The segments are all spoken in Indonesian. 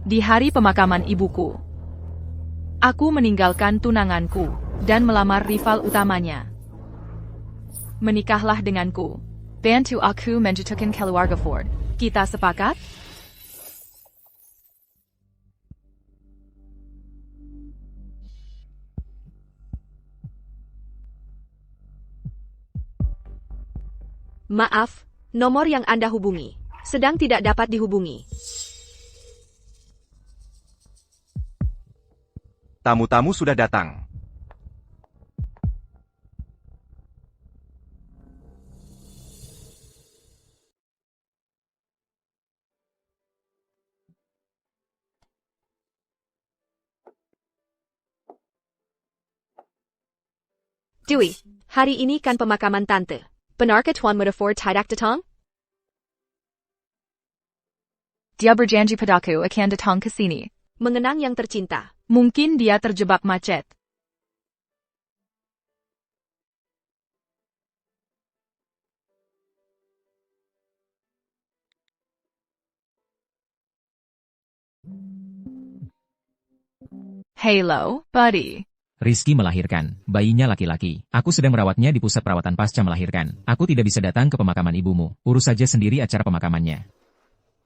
Di hari pemakaman ibuku, aku meninggalkan tunanganku dan melamar rival utamanya. Menikahlah denganku. Bantu aku menjatuhkan keluarga Ford. Kita sepakat? Maaf, nomor yang Anda hubungi sedang tidak dapat dihubungi. Tamu-tamu sudah datang. Dewey, hari ini kan pemakaman tante. Benarkah Tuan Mudaford tidak datang? Dia berjanji padaku akan datang ke sini. Mengenang yang tercinta. Mungkin dia terjebak macet. Hello, buddy. Rizky melahirkan. Bayinya laki-laki. Aku sedang merawatnya di pusat perawatan pasca melahirkan. Aku tidak bisa datang ke pemakaman ibumu. Urus saja sendiri acara pemakamannya.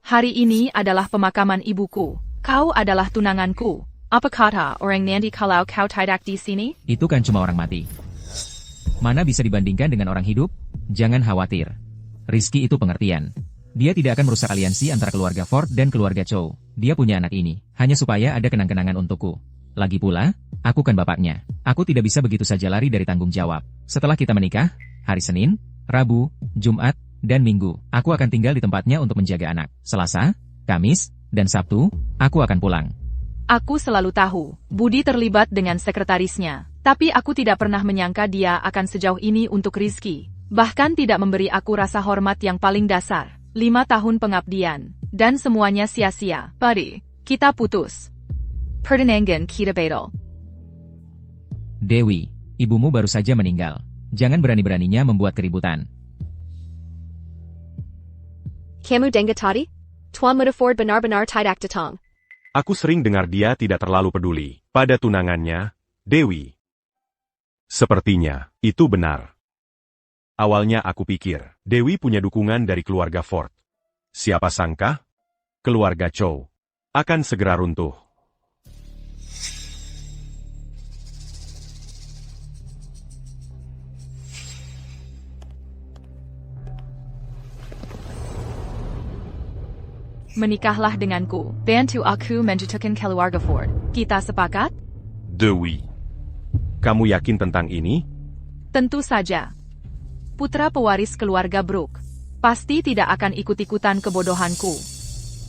Hari ini adalah pemakaman ibuku. Kau adalah tunanganku. Apa kata orang nanti kalau kau tidak di sini? Itu kan cuma orang mati. Mana bisa dibandingkan dengan orang hidup? Jangan khawatir. Rizky itu pengertian. Dia tidak akan merusak aliansi antara keluarga Ford dan keluarga Chow. Dia punya anak ini, hanya supaya ada kenang-kenangan untukku. Lagi pula, aku kan bapaknya. Aku tidak bisa begitu saja lari dari tanggung jawab. Setelah kita menikah, hari Senin, Rabu, Jumat, dan Minggu, aku akan tinggal di tempatnya untuk menjaga anak. Selasa, Kamis, dan Sabtu, aku akan pulang. Aku selalu tahu, Budi terlibat dengan sekretarisnya. Tapi aku tidak pernah menyangka dia akan sejauh ini untuk Rizky. Bahkan tidak memberi aku rasa hormat yang paling dasar. 5 tahun pengabdian. Dan semuanya sia-sia. Buddy, kita putus. Pertunangan kita batal. Dewi, ibumu baru saja meninggal. Jangan berani-beraninya membuat keributan. Kamu dengar tadi? Tuan Mudaford benar-benar tidak datang. Aku sering dengar dia tidak terlalu peduli pada tunangannya, Dewi. Sepertinya, itu benar. Awalnya aku pikir, Dewi punya dukungan dari keluarga Ford. Siapa sangka? Keluarga Chow akan segera runtuh. Menikahlah denganku. Bantu aku menjatuhkan keluarga Ford. Kita sepakat? Dewi, kamu yakin tentang ini? Tentu saja. Putra pewaris keluarga Brooke pasti tidak akan ikut-ikutan kebodohanku.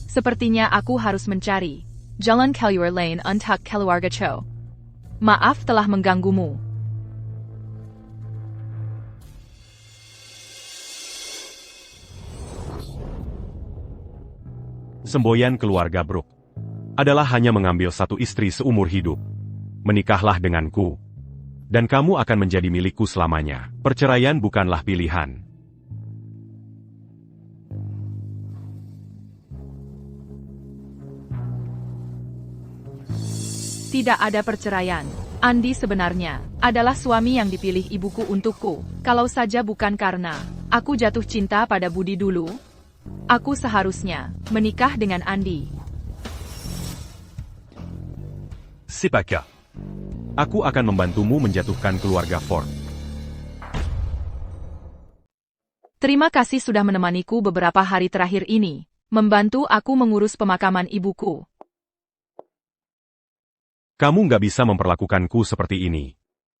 Sepertinya aku harus mencari jalan keluar lain untuk keluarga Chow. Maaf telah mengganggumu. Semboyan keluarga Brooke adalah hanya mengambil satu istri seumur hidup. Menikahlah denganku, dan kamu akan menjadi milikku selamanya. Perceraian bukanlah pilihan. Tidak ada perceraian. Andi sebenarnya adalah suami yang dipilih ibuku untukku. Kalau saja bukan karena aku jatuh cinta pada Budi dulu, aku seharusnya menikah dengan Andi. Sipaka, aku akan membantumu menjatuhkan keluarga Ford. Terima kasih sudah menemaniku beberapa hari terakhir ini, membantu aku mengurus pemakaman ibuku. Kamu nggak bisa memperlakukanku seperti ini.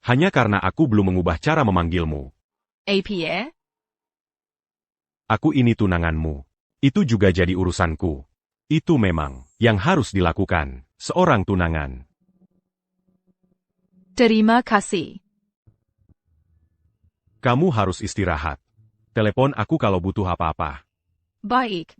Hanya karena aku belum mengubah cara memanggilmu. APA? Aku ini tunanganmu. Itu juga jadi urusanku. Itu memang yang harus dilakukan seorang tunangan. Terima kasih. Kamu harus istirahat. Telepon aku kalau butuh apa-apa. Baik.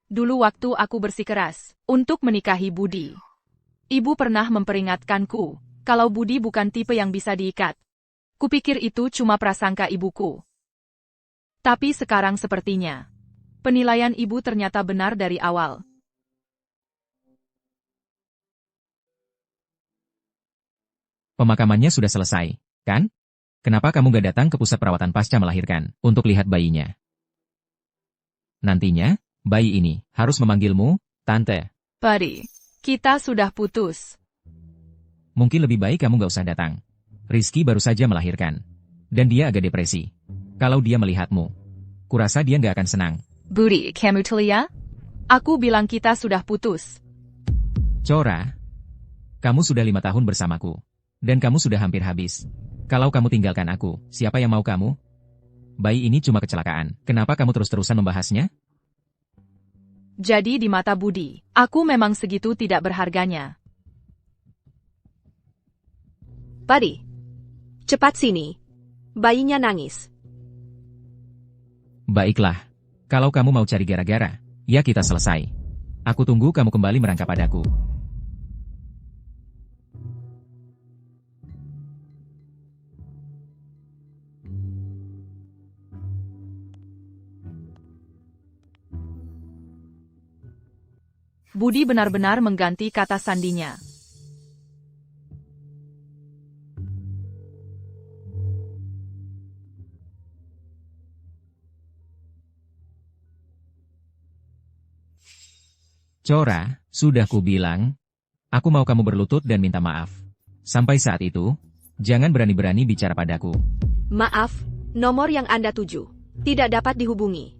Dulu waktu aku bersikeras untuk menikahi Budi, ibu pernah memperingatkanku kalau Budi bukan tipe yang bisa diikat. Kupikir itu cuma prasangka ibuku. Tapi sekarang sepertinya penilaian ibu ternyata benar dari awal. Pemakamannya sudah selesai, kan? Kenapa kamu gak datang ke pusat perawatan pasca melahirkan untuk lihat bayinya? Nantinya, bayi ini harus memanggilmu, Tante. Buddy, kita sudah putus. Mungkin lebih baik kamu gak usah datang. Rizky baru saja melahirkan. Dan dia agak depresi. Kalau dia melihatmu, kurasa dia gak akan senang. Budi, kamu telia? Aku bilang kita sudah putus. Cora, kamu sudah 5 tahun bersamaku. Dan kamu sudah hampir habis. Kalau kamu tinggalkan aku, siapa yang mau kamu? Bayi ini cuma kecelakaan. Kenapa kamu terus-terusan membahasnya? Jadi di mata Budi, aku memang segitu tidak berharganya. Buddy, cepat sini. Bayinya nangis. Baiklah. Kalau kamu mau cari gara-gara, ya kita selesai. Aku tunggu kamu kembali merangkap padaku. Budi benar-benar mengganti kata sandinya. Cora, sudah kubilang, aku mau kamu berlutut dan minta maaf. Sampai saat itu, jangan berani-berani bicara padaku. Maaf, nomor yang Anda tuju tidak dapat dihubungi.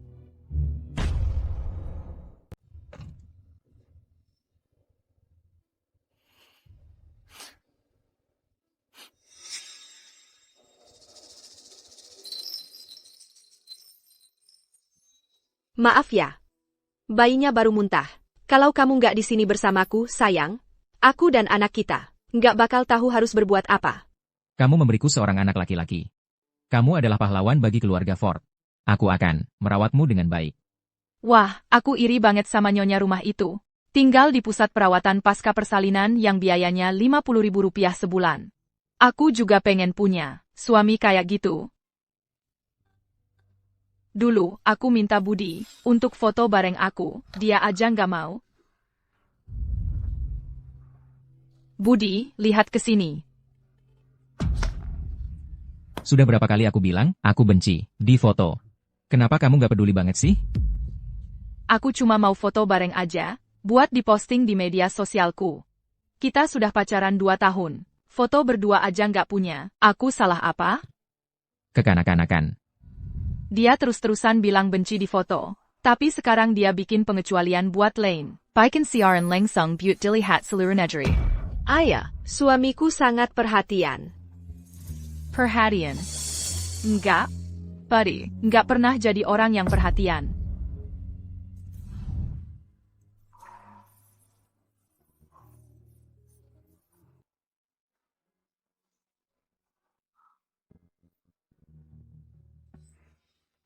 Maaf ya. Bayinya baru muntah. Kalau kamu nggak di sini bersamaku, sayang, aku dan anak kita nggak bakal tahu harus berbuat apa. Kamu memberiku seorang anak laki-laki. Kamu adalah pahlawan bagi keluarga Ford. Aku akan merawatmu dengan baik. Wah, aku iri banget sama nyonya rumah itu. Tinggal di pusat perawatan pasca persalinan yang biayanya Rp50.000 sebulan. Aku juga pengen punya suami kayak gitu. Dulu, aku minta Budi untuk foto bareng aku, dia aja nggak mau. Budi, lihat ke sini. Sudah berapa kali aku bilang, aku benci di foto. Kenapa kamu gak peduli banget sih? Aku cuma mau foto bareng aja, buat diposting di media sosialku. Kita sudah pacaran 2 tahun, foto berdua aja nggak punya, aku salah apa? Kekanak-kanakan. Dia terus-terusan bilang benci di foto. Tapi sekarang dia bikin pengecualian buat Lane. Baikan siaran langsung buat dilihat seluruh negeri. Ayah, suamiku sangat perhatian. Perhatian. Enggak. Buddy, enggak pernah jadi orang yang perhatian.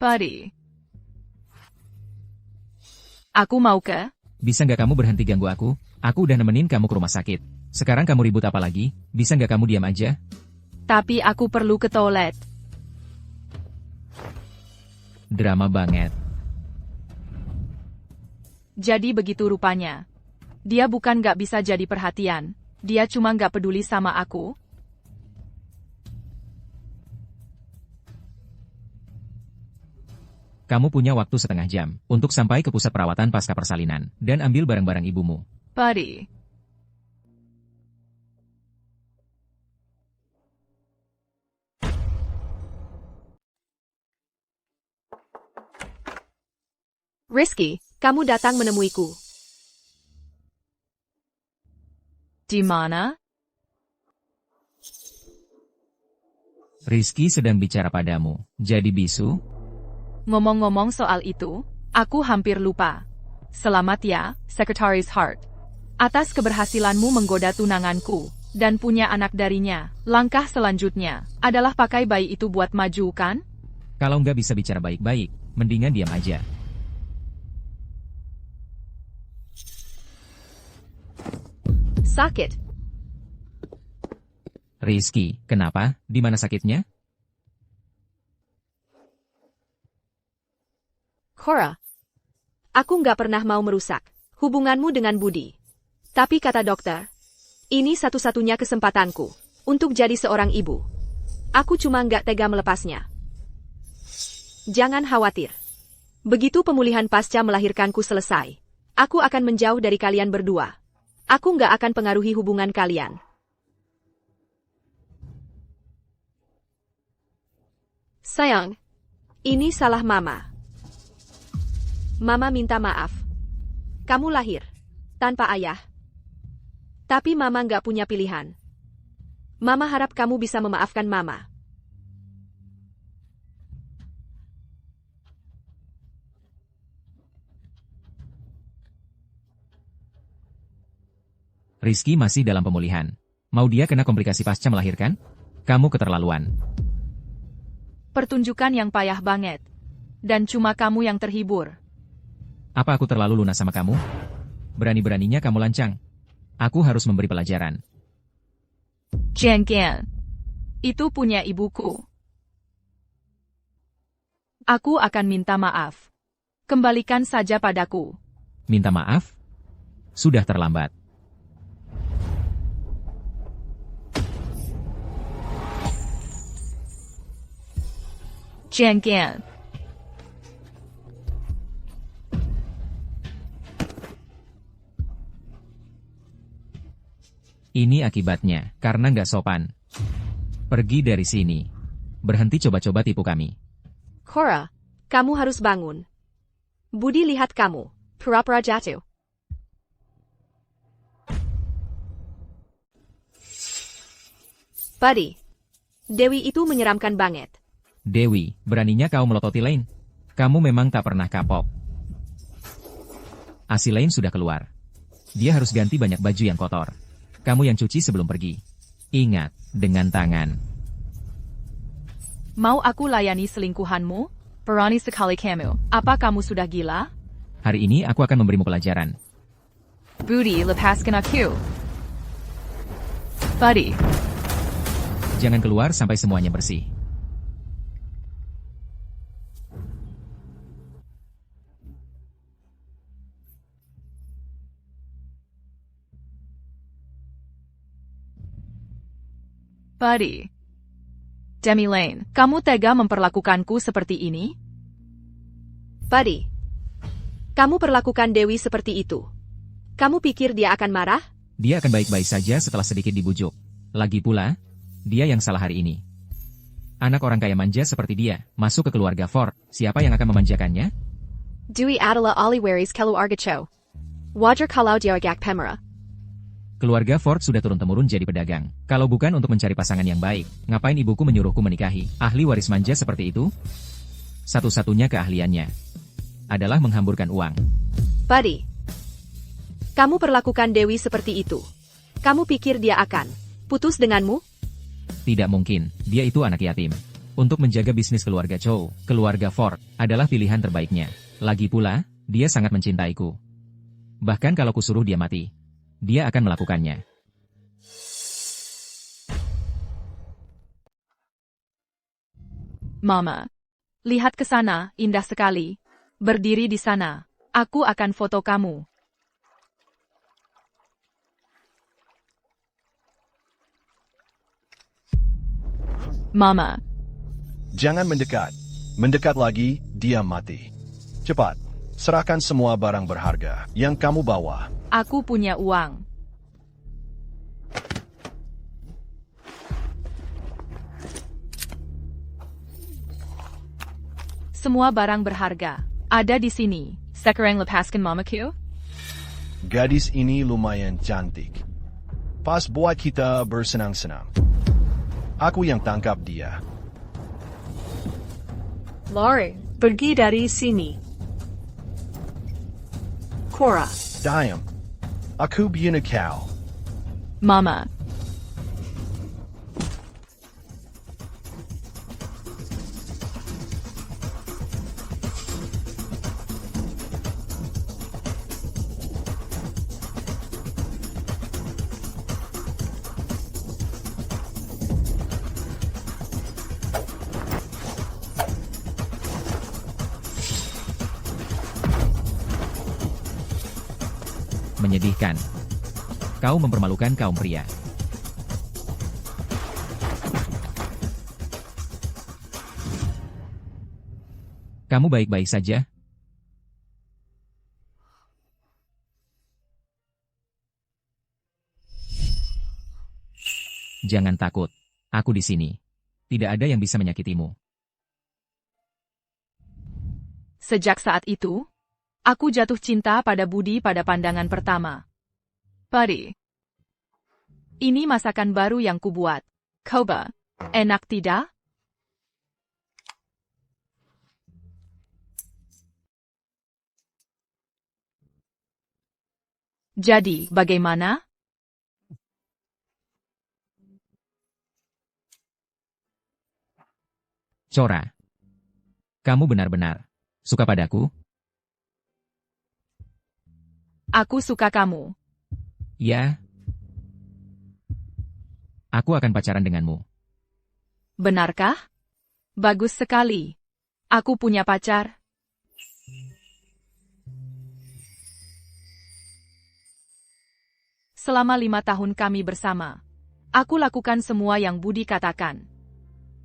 Buddy. Aku mau ke? Bisa nggak kamu berhenti ganggu aku? Aku udah nemenin kamu ke rumah sakit. Sekarang kamu ribut apa lagi? Bisa nggak kamu diam aja? Tapi aku perlu ke toilet. Drama banget. Jadi begitu rupanya. Dia bukan nggak bisa jadi perhatian. Dia cuma nggak peduli sama aku. Kamu punya waktu setengah jam untuk sampai ke pusat perawatan pasca persalinan dan ambil barang-barang ibumu. Buddy. Rizky, kamu datang menemuiku. Di mana? Rizky sedang bicara padamu. Jadi bisu? Ngomong-ngomong soal itu, aku hampir lupa. Selamat ya, Sekretaris Hart. Atas keberhasilanmu menggoda tunanganku, dan punya anak darinya. Langkah selanjutnya, adalah pakai bayi itu buat maju kan? Kalau nggak bisa bicara baik-baik, mendingan diam aja. Sakit. Rizky, kenapa? Di mana sakitnya? Cora. Aku nggak pernah mau merusak hubunganmu dengan Budi. Tapi kata dokter, ini satu-satunya kesempatanku untuk jadi seorang ibu. Aku cuma nggak tega melepasnya. Jangan khawatir. Begitu pemulihan pasca melahirkanku selesai, aku akan menjauh dari kalian berdua. Aku nggak akan pengaruhi hubungan kalian. Sayang, ini salah Mama. Mama minta maaf. Kamu lahir tanpa ayah. Tapi Mama nggak punya pilihan. Mama harap kamu bisa memaafkan Mama. Rizky masih dalam pemulihan. Mau dia kena komplikasi pasca melahirkan? Kamu keterlaluan. Pertunjukan yang payah banget. Dan cuma kamu yang terhibur. Apa aku terlalu lunas sama kamu? Berani-beraninya kamu lancang. Aku harus memberi pelajaran. Jengkel. Itu punya ibuku. Aku akan minta maaf. Kembalikan saja padaku. Minta maaf? Sudah terlambat. Jengkel. Ini akibatnya, karena nggak sopan. Pergi dari sini. Berhenti coba-coba tipu kami. Cora, kamu harus bangun. Budi lihat kamu, pura-pura jatuh. Buddy, Dewi itu menyeramkan banget. Dewi, beraninya kau melototi Lane. Kamu memang tak pernah kapok. Asi Lane sudah keluar. Dia harus ganti banyak baju yang kotor. Kamu yang cuci sebelum pergi. Ingat, dengan tangan. Mau aku layani selingkuhanmu? Berani sekali kamu. Apa kamu sudah gila? Hari ini aku akan memberimu pelajaran. Budi, lepaskan aku. Buddy. Jangan keluar sampai semuanya bersih. Buddy. Demi Lane, kamu tega memperlakukanku seperti ini? Buddy, kamu perlakukan Dewi seperti itu. Kamu pikir dia akan marah? Dia akan baik-baik saja setelah sedikit dibujuk. Lagi pula, dia yang salah hari ini. Anak orang kaya manja seperti dia, masuk ke keluarga Ford, siapa yang akan memanjakannya? Dewi adalah ahli waris keluarga Cho. Wajar kalau dia agak pemarah. Keluarga Ford sudah turun-temurun jadi pedagang. Kalau bukan untuk mencari pasangan yang baik, ngapain ibuku menyuruhku menikahi ahli waris manja seperti itu? Satu-satunya keahliannya adalah menghamburkan uang. Buddy, kamu perlakukan Dewi seperti itu. Kamu pikir dia akan putus denganmu? Tidak mungkin, dia itu anak yatim. Untuk menjaga bisnis keluarga Chow, keluarga Ford adalah pilihan terbaiknya. Lagi pula, dia sangat mencintaiku. Bahkan kalau kusuruh dia mati, dia akan melakukannya. Mama. Lihat ke sana, indah sekali. Berdiri di sana. Aku akan foto kamu. Mama. Jangan mendekat. Mendekat lagi, dia mati. Cepat, serahkan semua barang berharga yang kamu bawa. Aku punya uang. Semua barang berharga ada di sini. Sekarang lepaskan mamaku. Gadis ini lumayan cantik. Pas buat kita bersenang-senang. Aku yang tangkap dia. Lari, pergi dari sini. Cora, Diam. Aku bunuh kau. Mama. Menyedihkan. Kau mempermalukan kaum pria. Kamu baik-baik saja? Jangan takut. Aku di sini. Tidak ada yang bisa menyakitimu. Sejak saat itu, aku jatuh cinta pada Budi pada pandangan pertama. Pari. Ini masakan baru yang kubuat. Coba. Enak tidak? Jadi, bagaimana? Cora. Kamu benar-benar suka padaku? Aku suka kamu. Ya. Aku akan pacaran denganmu. Benarkah? Bagus sekali. Aku punya pacar. Selama 5 tahun kami bersama, aku lakukan semua yang Budi katakan.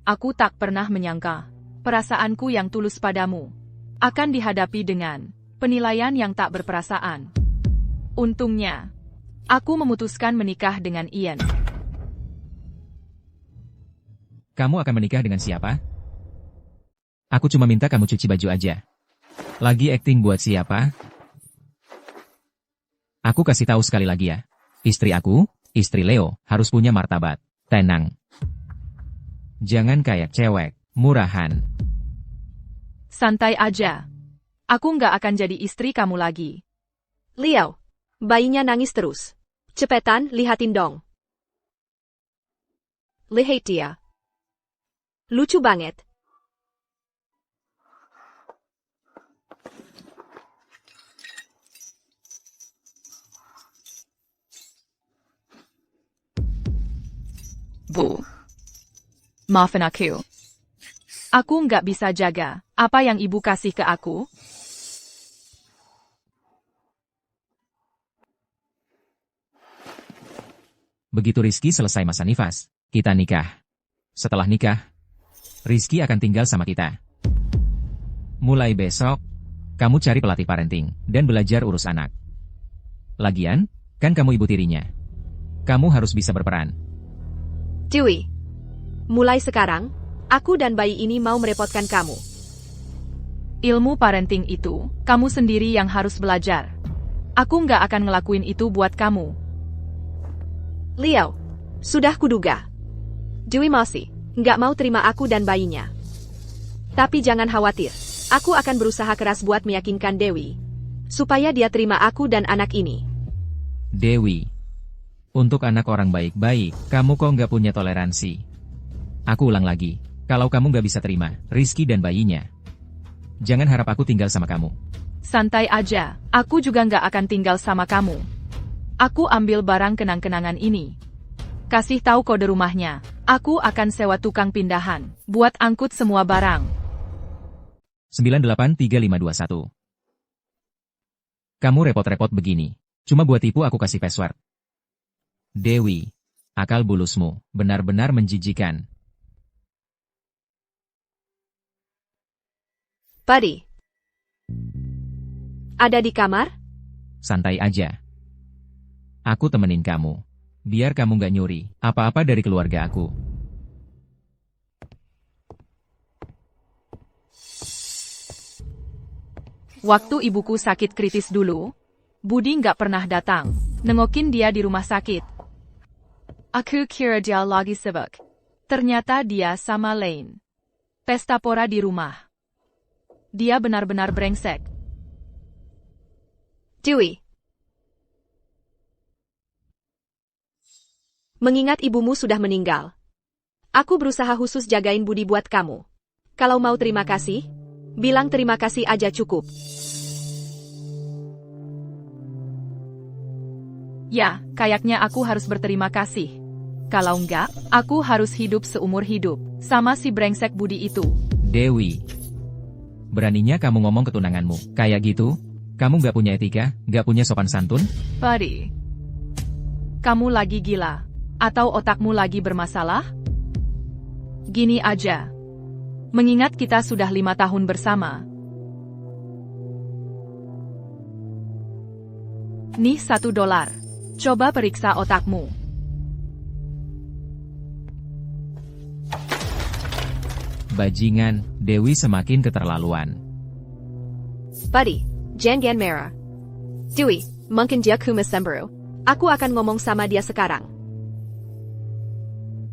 Aku tak pernah menyangka, perasaanku yang tulus padamu akan dihadapi dengan penilaian yang tak berperasaan. Untungnya, aku memutuskan menikah dengan Ian. Kamu akan menikah dengan siapa? Aku cuma minta kamu cuci baju aja. Lagi akting buat siapa? Aku kasih tahu sekali lagi ya. Istri aku, istri Leo, harus punya martabat. Tenang. Jangan kayak cewek, murahan. Santai aja. Aku nggak akan jadi istri kamu lagi. Leo, bayinya nangis terus. Cepetan, lihatin dong. Lihat dia. Lucu banget. Bu. Maafin aku. Aku nggak bisa jaga apa yang ibu kasih ke aku. Begitu Rizky selesai masa nifas, kita nikah. Setelah nikah, Rizky akan tinggal sama kita. Mulai besok, kamu cari pelatih parenting dan belajar urus anak. Lagian, kan kamu ibu tirinya. Kamu harus bisa berperan. Dewi, mulai sekarang, aku dan bayi ini mau merepotkan kamu. Ilmu parenting itu, kamu sendiri yang harus belajar. Aku nggak akan ngelakuin itu buat kamu. Leo, sudah kuduga. Dewi masih nggak mau terima aku dan bayinya. Tapi jangan khawatir, aku akan berusaha keras buat meyakinkan Dewi, supaya dia terima aku dan anak ini. Dewi, untuk anak orang baik-baik, kamu kok nggak punya toleransi. Aku ulang lagi, kalau kamu nggak bisa terima Rizky dan bayinya, jangan harap aku tinggal sama kamu. Santai aja, aku juga nggak akan tinggal sama kamu. Aku ambil barang kenang-kenangan ini. Kasih tahu kode rumahnya. Aku akan sewa tukang pindahan, buat angkut semua barang. 983521. Kamu repot-repot begini, cuma buat tipu aku kasih password. Dewi, akal bulusmu benar-benar menjijikan. Buddy, ada di kamar? Santai aja. Aku temenin kamu. Biar kamu nggak nyuri apa-apa dari keluarga aku. Waktu ibuku sakit kritis dulu, Budi nggak pernah datang, nengokin dia di rumah sakit. Aku kira dia lagi sibuk. Ternyata dia sama Lane. Pesta pora di rumah. Dia benar-benar brengsek. Dewi, mengingat ibumu sudah meninggal, aku berusaha khusus jagain Budi buat kamu. Kalau mau terima kasih, bilang terima kasih aja cukup. Ya, kayaknya aku harus berterima kasih. Kalau enggak, aku harus hidup seumur hidup sama si brengsek Budi itu. Dewi, beraninya kamu ngomong ke tunanganmu kayak gitu? Kamu nggak punya etika, nggak punya sopan santun? Buddy. Kamu lagi gila? Atau otakmu lagi bermasalah? Gini aja. Mengingat kita sudah 5 tahun bersama. Nih $1. Coba periksa otakmu. Bajingan, Dewi semakin keterlaluan. Buddy, jangan merah. Dewi, mungkin dia cuma cemburu. Aku akan ngomong sama dia sekarang.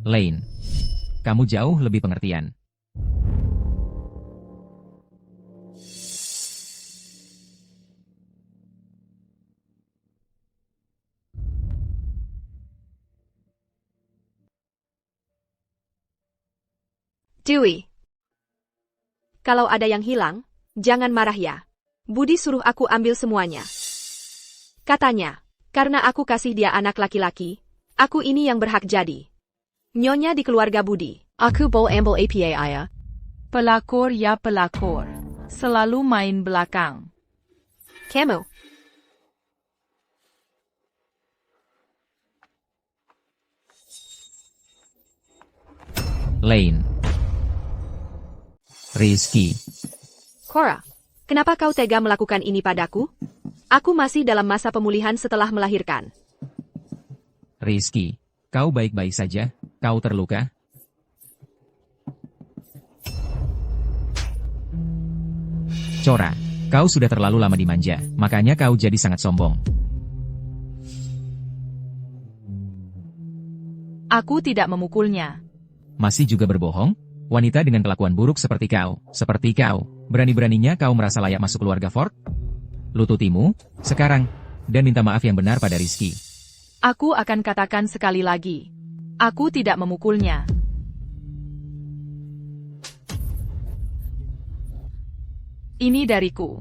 Lane. Kamu jauh lebih pengertian. Dewi. Kalau ada yang hilang, jangan marah ya. Budi suruh aku ambil semuanya. Katanya, karena aku kasih dia anak laki-laki, aku ini yang berhak jadi nyonya di keluarga Budi. Aku boleh ambil APA ayah. Pelakor ya pelakor. Selalu main belakang. Kamu. Lane. Rizky. Cora, kenapa kau tega melakukan ini padaku? Aku masih dalam masa pemulihan setelah melahirkan. Rizky, kau baik-baik saja? Kau terluka? Cora, kau sudah terlalu lama dimanja, makanya kau jadi sangat sombong. Aku tidak memukulnya. Masih juga berbohong? Wanita dengan kelakuan buruk seperti kau, berani-beraninya kau merasa layak masuk keluarga Ford? Lututimu, sekarang, dan minta maaf yang benar pada Rizky. Aku akan katakan sekali lagi. Aku tidak memukulnya. Ini dariku.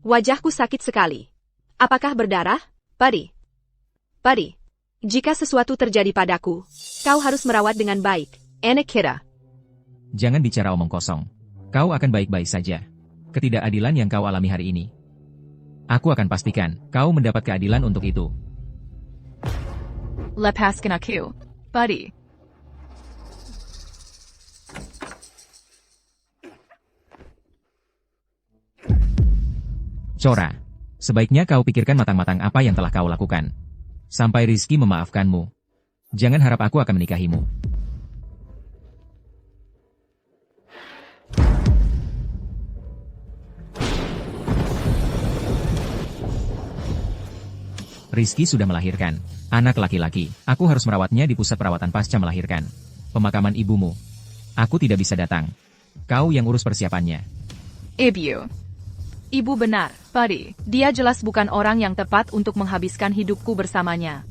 Wajahku sakit sekali. Apakah berdarah? Buddy. Buddy, jika sesuatu terjadi padaku, kau harus merawat dengan baik. Enak kira. Jangan bicara omong kosong. Kau akan baik-baik saja. Ketidakadilan yang kau alami hari ini. Aku akan pastikan, kau mendapat keadilan untuk itu. Lepaskan aku, Buddy. Cora, sebaiknya kau pikirkan matang-matang apa yang telah kau lakukan. Sampai Rizky memaafkanmu. Jangan harap aku akan menikahimu. Rizky sudah melahirkan anak laki-laki. Aku harus merawatnya di pusat perawatan pasca melahirkan. Pemakaman ibumu. Aku tidak bisa datang. Kau yang urus persiapannya. Ibu benar, Buddy. Dia jelas bukan orang yang tepat untuk menghabiskan hidupku bersamanya.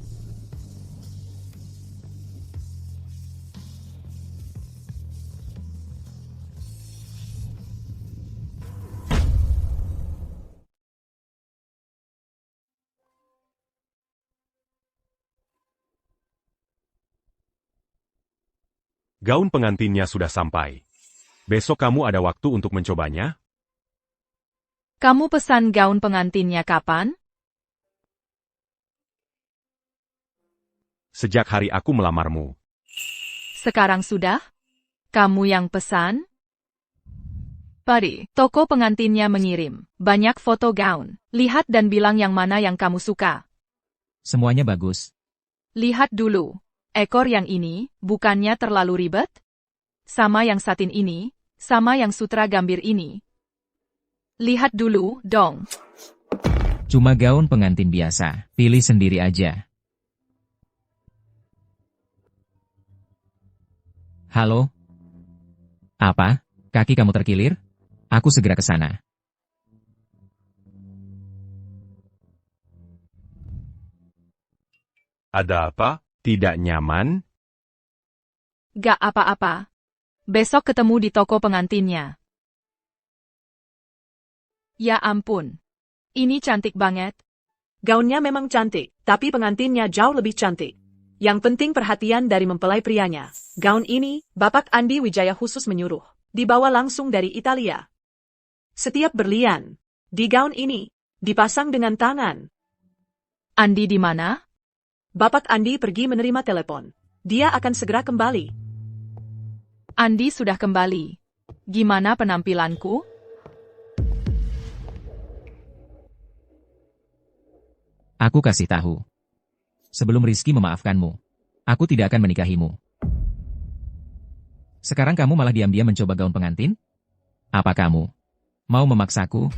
Gaun pengantinnya sudah sampai. Besok kamu ada waktu untuk mencobanya? Kamu pesan gaun pengantinnya kapan? Sejak hari aku melamarmu. Sekarang sudah? Kamu yang pesan? Buddy, toko pengantinnya mengirim banyak foto gaun. Lihat dan bilang yang mana yang kamu suka. Semuanya bagus. Lihat dulu. Ekor yang ini, bukannya terlalu ribet? Sama yang satin ini, sama yang sutra gambir ini. Lihat dulu, dong. Cuma gaun pengantin biasa. Pilih sendiri aja. Halo? Apa? Kaki kamu terkilir? Aku segera ke sana. Ada apa? Tidak nyaman? Gak apa-apa. Besok ketemu di toko pengantinnya. Ya ampun. Ini cantik banget. Gaunnya memang cantik, tapi pengantinnya jauh lebih cantik. Yang penting perhatian dari mempelai prianya. Gaun ini, Bapak Andi Wijaya khusus menyuruh. Dibawa langsung dari Italia. Setiap berlian di gaun ini dipasang dengan tangan. Andi di mana? Bapak Andi pergi menerima telepon. Dia akan segera kembali. Andi sudah kembali. Gimana penampilanku? Aku kasih tahu. Sebelum Rizky memaafkanmu, aku tidak akan menikahimu. Sekarang kamu malah diam-diam mencoba gaun pengantin? Apa kamu mau memaksaku?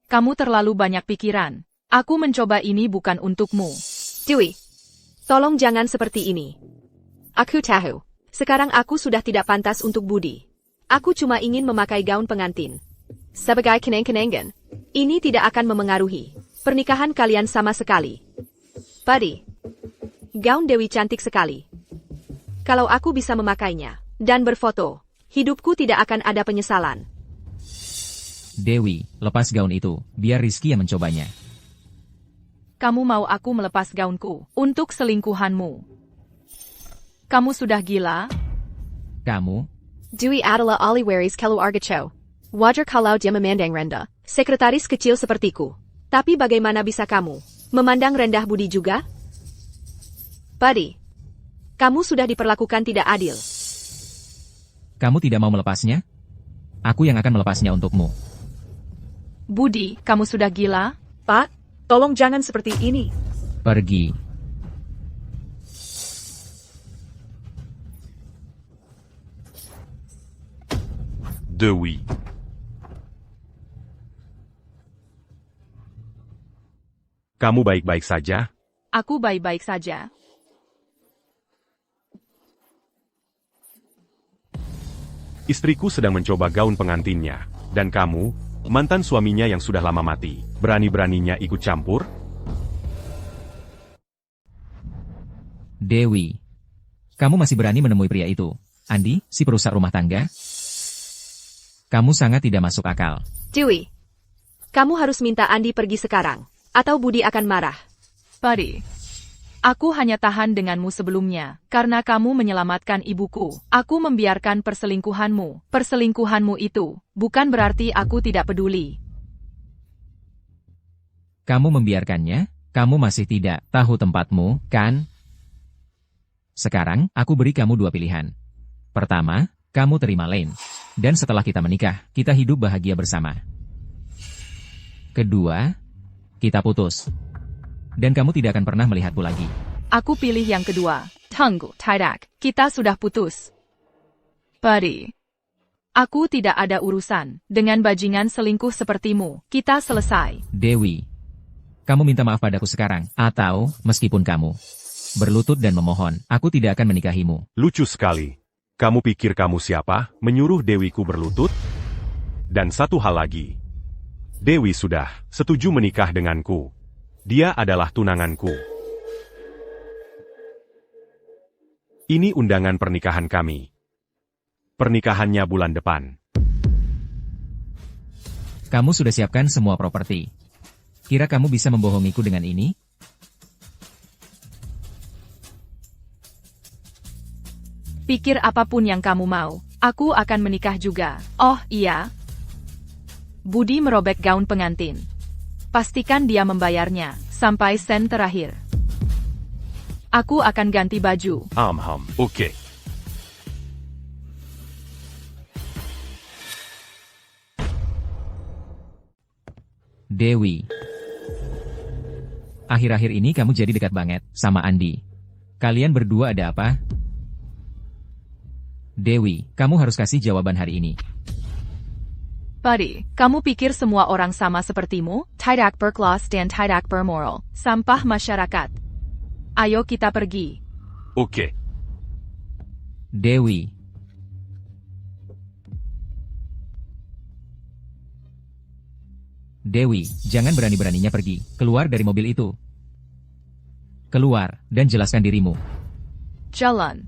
Kamu terlalu banyak pikiran. Aku mencoba ini bukan untukmu. Dewi, tolong jangan seperti ini. Aku tahu. Sekarang aku sudah tidak pantas untuk Budi. Aku cuma ingin memakai gaun pengantin. Sebagai kenang-kenangan, ini tidak akan memengaruhi pernikahan kalian sama sekali. Buddy, gaun Dewi cantik sekali. Kalau aku bisa memakainya dan berfoto, hidupku tidak akan ada penyesalan. Dewi, lepas gaun itu, biar Rizky yang mencobanya. Kamu mau aku melepas gaunku untuk selingkuhanmu? Kamu sudah gila? Kamu, Dewi adalah ahli waris keluarga Cho. Wajar kalau dia memandang rendah sekretaris kecil sepertiku. Tapi bagaimana bisa kamu memandang rendah Budi juga? Buddy, kamu sudah diperlakukan tidak adil. kamu tidak mau melepasnya? Aku yang akan melepasnya untukmu. Budi, kamu sudah gila? Pak, tolong jangan seperti ini. Pergi. Dewi. Kamu baik-baik saja? Aku baik-baik saja. Istriku sedang mencoba gaun pengantinnya, dan kamu, mantan suaminya yang sudah lama mati, berani-beraninya ikut campur? Dewi. Kamu masih berani menemui pria itu? Andi, si perusak rumah tangga? Kamu sangat tidak masuk akal. Dewi, kamu harus minta Andi pergi sekarang, atau Budi akan marah. Buddy, aku hanya tahan denganmu sebelumnya, karena kamu menyelamatkan ibuku. Aku membiarkan perselingkuhanmu. Perselingkuhanmu itu bukan berarti aku tidak peduli. Kamu membiarkannya? Kamu masih tidak tahu tempatmu, kan? Sekarang, aku beri kamu dua pilihan. Pertama, kamu terima Lane. Dan setelah kita menikah, kita hidup bahagia bersama. Kedua, kita putus. Dan kamu tidak akan pernah melihatku lagi. Aku pilih yang kedua. Tunggu, tidak. Kita sudah putus. Buddy, aku tidak ada urusan dengan bajingan selingkuh sepertimu. Kita selesai. Dewi, kamu minta maaf padaku sekarang, atau meskipun kamu berlutut dan memohon, aku tidak akan menikahimu. Lucu sekali. Kamu pikir kamu siapa, menyuruh Dewiku berlutut? Dan satu hal lagi. Dewi sudah setuju menikah denganku. Dia adalah tunanganku. Ini undangan pernikahan kami. Pernikahannya bulan depan. Kamu sudah siapkan semua properti. Kira kamu bisa membohongiku dengan ini? Pikir apapun yang kamu mau, aku akan menikah juga. Oh iya. Budi merobek gaun pengantin. Pastikan dia membayarnya, sampai sen terakhir. Aku akan ganti baju. Oke. Dewi. Akhir-akhir ini kamu jadi dekat banget sama Andi. Kalian berdua ada apa? Dewi, kamu harus kasih jawaban hari ini. Buddy, kamu pikir semua orang sama sepertimu? Tidak berkelas dan tidak bermoral. Sampah masyarakat. Ayo kita pergi. Oke. Dewi. Dewi, jangan berani-beraninya pergi. Keluar dari mobil itu. Keluar, dan jelaskan dirimu. Jalan.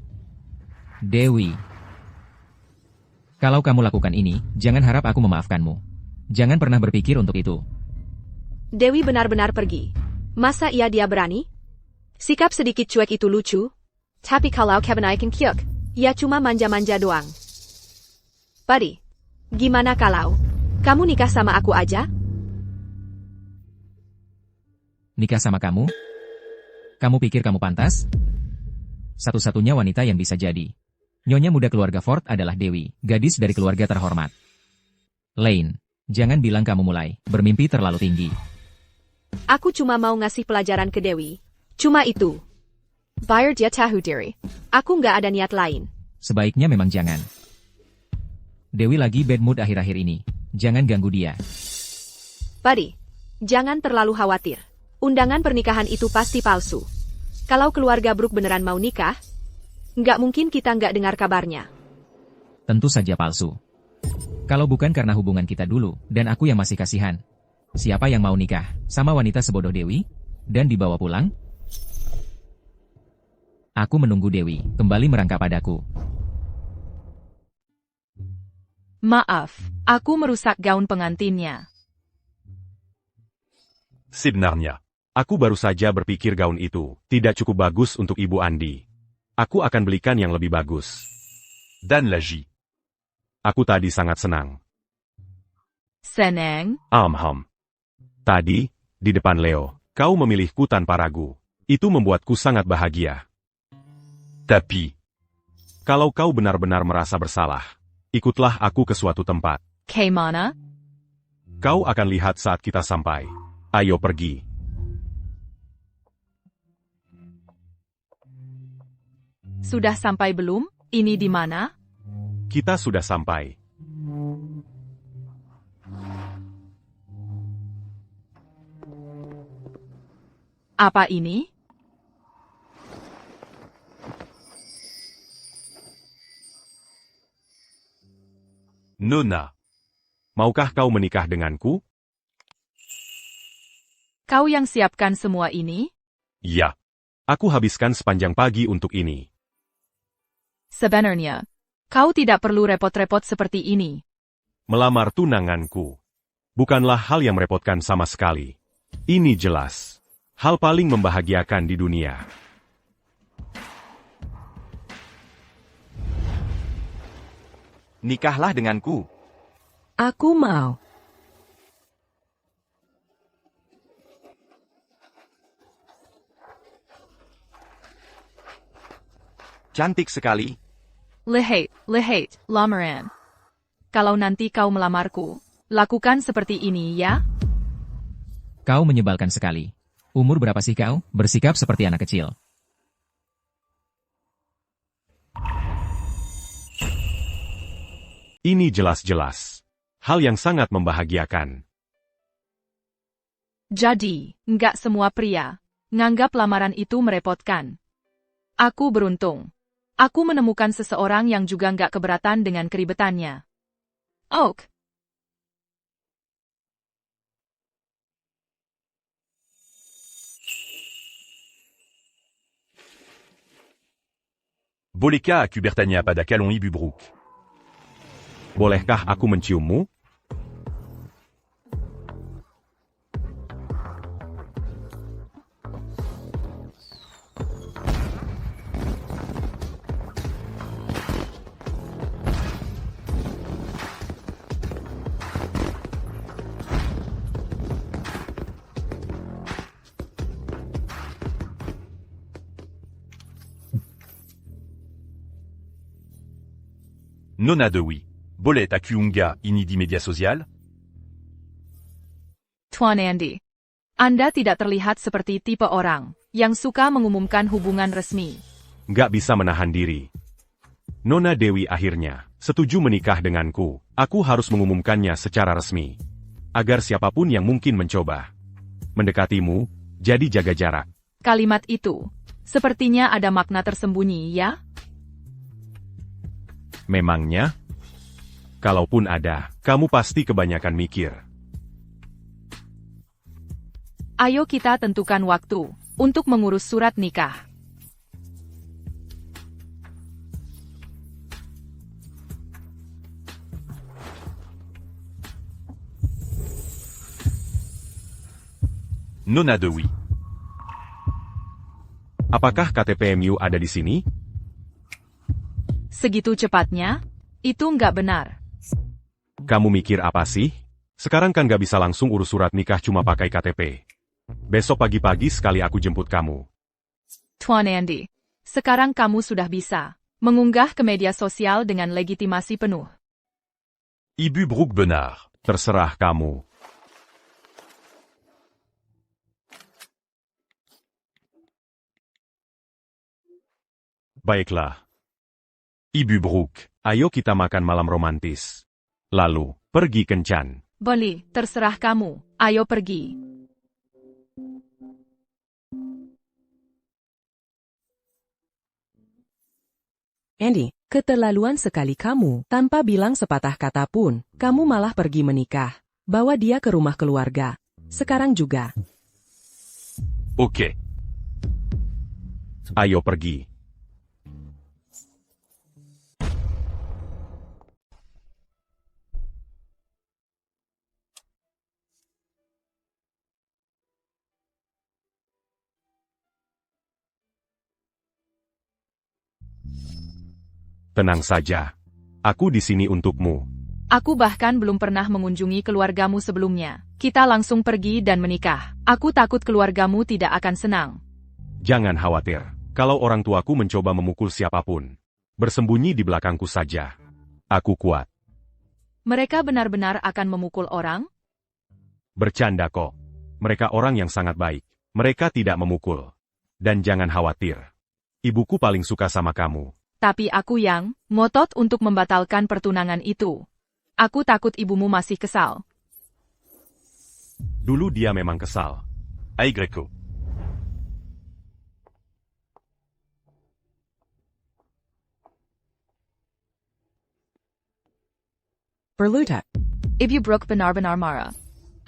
Dewi. Kalau kamu lakukan ini, jangan harap aku memaafkanmu. Jangan pernah berpikir untuk itu. Dewi benar-benar pergi. Masa dia berani? Sikap sedikit cuek itu lucu. Tapi kalau Kevin Aiken kyuk, ya cuma manja-manja doang. Buddy, gimana kalau Kamu nikah sama aku aja? Nikah sama kamu? Kamu pikir kamu pantas? Satu-satunya wanita yang bisa jadi. Nyonya muda keluarga Ford adalah Dewi, gadis dari keluarga terhormat. Lane, jangan bilang kamu mulai bermimpi terlalu tinggi. Aku cuma mau ngasih pelajaran ke Dewi. Cuma itu. Biar dia tahu diri. Aku nggak ada niat lain. Sebaiknya memang jangan. Dewi lagi bad mood akhir-akhir ini. Jangan ganggu dia. Buddy, jangan terlalu khawatir. Undangan pernikahan itu pasti palsu. Kalau keluarga Brooke beneran mau nikah, nggak mungkin kita nggak dengar kabarnya. Tentu saja palsu. Kalau bukan karena hubungan kita dulu, dan aku yang masih kasihan. Siapa yang mau nikah sama wanita sebodoh Dewi? Dan dibawa pulang? Aku menunggu Dewi kembali merangkap padaku. Maaf, aku merusak gaun pengantinnya. Sebenarnya, aku baru saja berpikir gaun itu tidak cukup bagus untuk Ibu Andi. Aku akan belikan yang lebih bagus. Dan lagi. Aku tadi sangat senang. Seneng? Tadi, di depan Leo, kau memilihku tanpa ragu. Itu membuatku sangat bahagia. Tapi, kalau kau benar-benar merasa bersalah, ikutlah aku ke suatu tempat. Kemana? Kau akan lihat saat kita sampai. Ayo pergi. Sudah sampai belum? Ini di mana? Kita sudah sampai. Apa ini? Nona, maukah kau menikah denganku? Kau yang siapkan semua ini? Ya. Aku habiskan sepanjang pagi untuk ini. Sebenarnya, kau tidak perlu repot-repot seperti ini. Melamar tunanganku. Bukanlah hal yang merepotkan sama sekali. Ini jelas. Hal paling membahagiakan di dunia. Nikahlah denganku. Aku mau. Cantik sekali. Lihat, lamaran. Kalau nanti kau melamarku, lakukan seperti ini ya. Kau menyebalkan sekali. Umur berapa sih kau? Bersikap seperti anak kecil. Ini jelas-jelas. Hal yang sangat membahagiakan. Jadi, nggak semua pria nganggap lamaran itu merepotkan. Aku beruntung. Aku menemukan seseorang yang juga nggak keberatan dengan keribetannya. Oak. Bolehkah aku bertanya pada calon Ibu Brooke? Bolehkah aku menciummu? Nona Dewi, boleh aku unggah ini di media sosial? Tuan Andy. Anda tidak terlihat seperti tipe orang yang suka mengumumkan hubungan resmi. Nggak bisa menahan diri. Nona Dewi akhirnya setuju menikah denganku. Aku harus mengumumkannya secara resmi. Agar siapapun yang mungkin mencoba mendekatimu, jadi jaga jarak. Kalimat itu sepertinya ada makna tersembunyi, ya? Memangnya? Kalaupun ada, kamu pasti kebanyakan mikir. Ayo kita tentukan waktu untuk mengurus surat nikah. Nona Dewi. Apakah KTPMU ada di sini? Segitu cepatnya? Itu nggak benar. Kamu mikir apa sih? Sekarang kan gak bisa langsung urus surat nikah cuma pakai KTP. Besok pagi-pagi sekali aku jemput kamu. Tuan Andy, sekarang kamu sudah bisa mengunggah ke media sosial dengan legitimasi penuh. Ibu Brooke benar. Terserah kamu. Baiklah. Ibu Brooke, ayo kita makan malam romantis. Lalu, pergi kencan. Boleh, terserah kamu. Ayo pergi. Andy, keterlaluan sekali kamu. Tanpa bilang sepatah kata pun, kamu malah pergi menikah. Bawa dia ke rumah keluarga. Sekarang juga. Oke. Ayo pergi. Tenang saja. Aku di sini untukmu. Aku bahkan belum pernah mengunjungi keluargamu sebelumnya. Kita langsung pergi dan menikah. Aku takut keluargamu tidak akan senang. Jangan khawatir. Kalau orang tuaku mencoba memukul siapapun, bersembunyi di belakangku saja. Aku kuat. Mereka benar-benar akan memukul orang? Bercanda kok. Mereka orang yang sangat baik. Mereka tidak memukul. Dan jangan khawatir. Ibuku paling suka sama kamu. Tapi aku yang ngotot untuk membatalkan pertunangan itu. Aku takut ibumu masih kesal. Dulu dia memang kesal. Greco. Berlutak. Ibu Brooke benar-benar marah.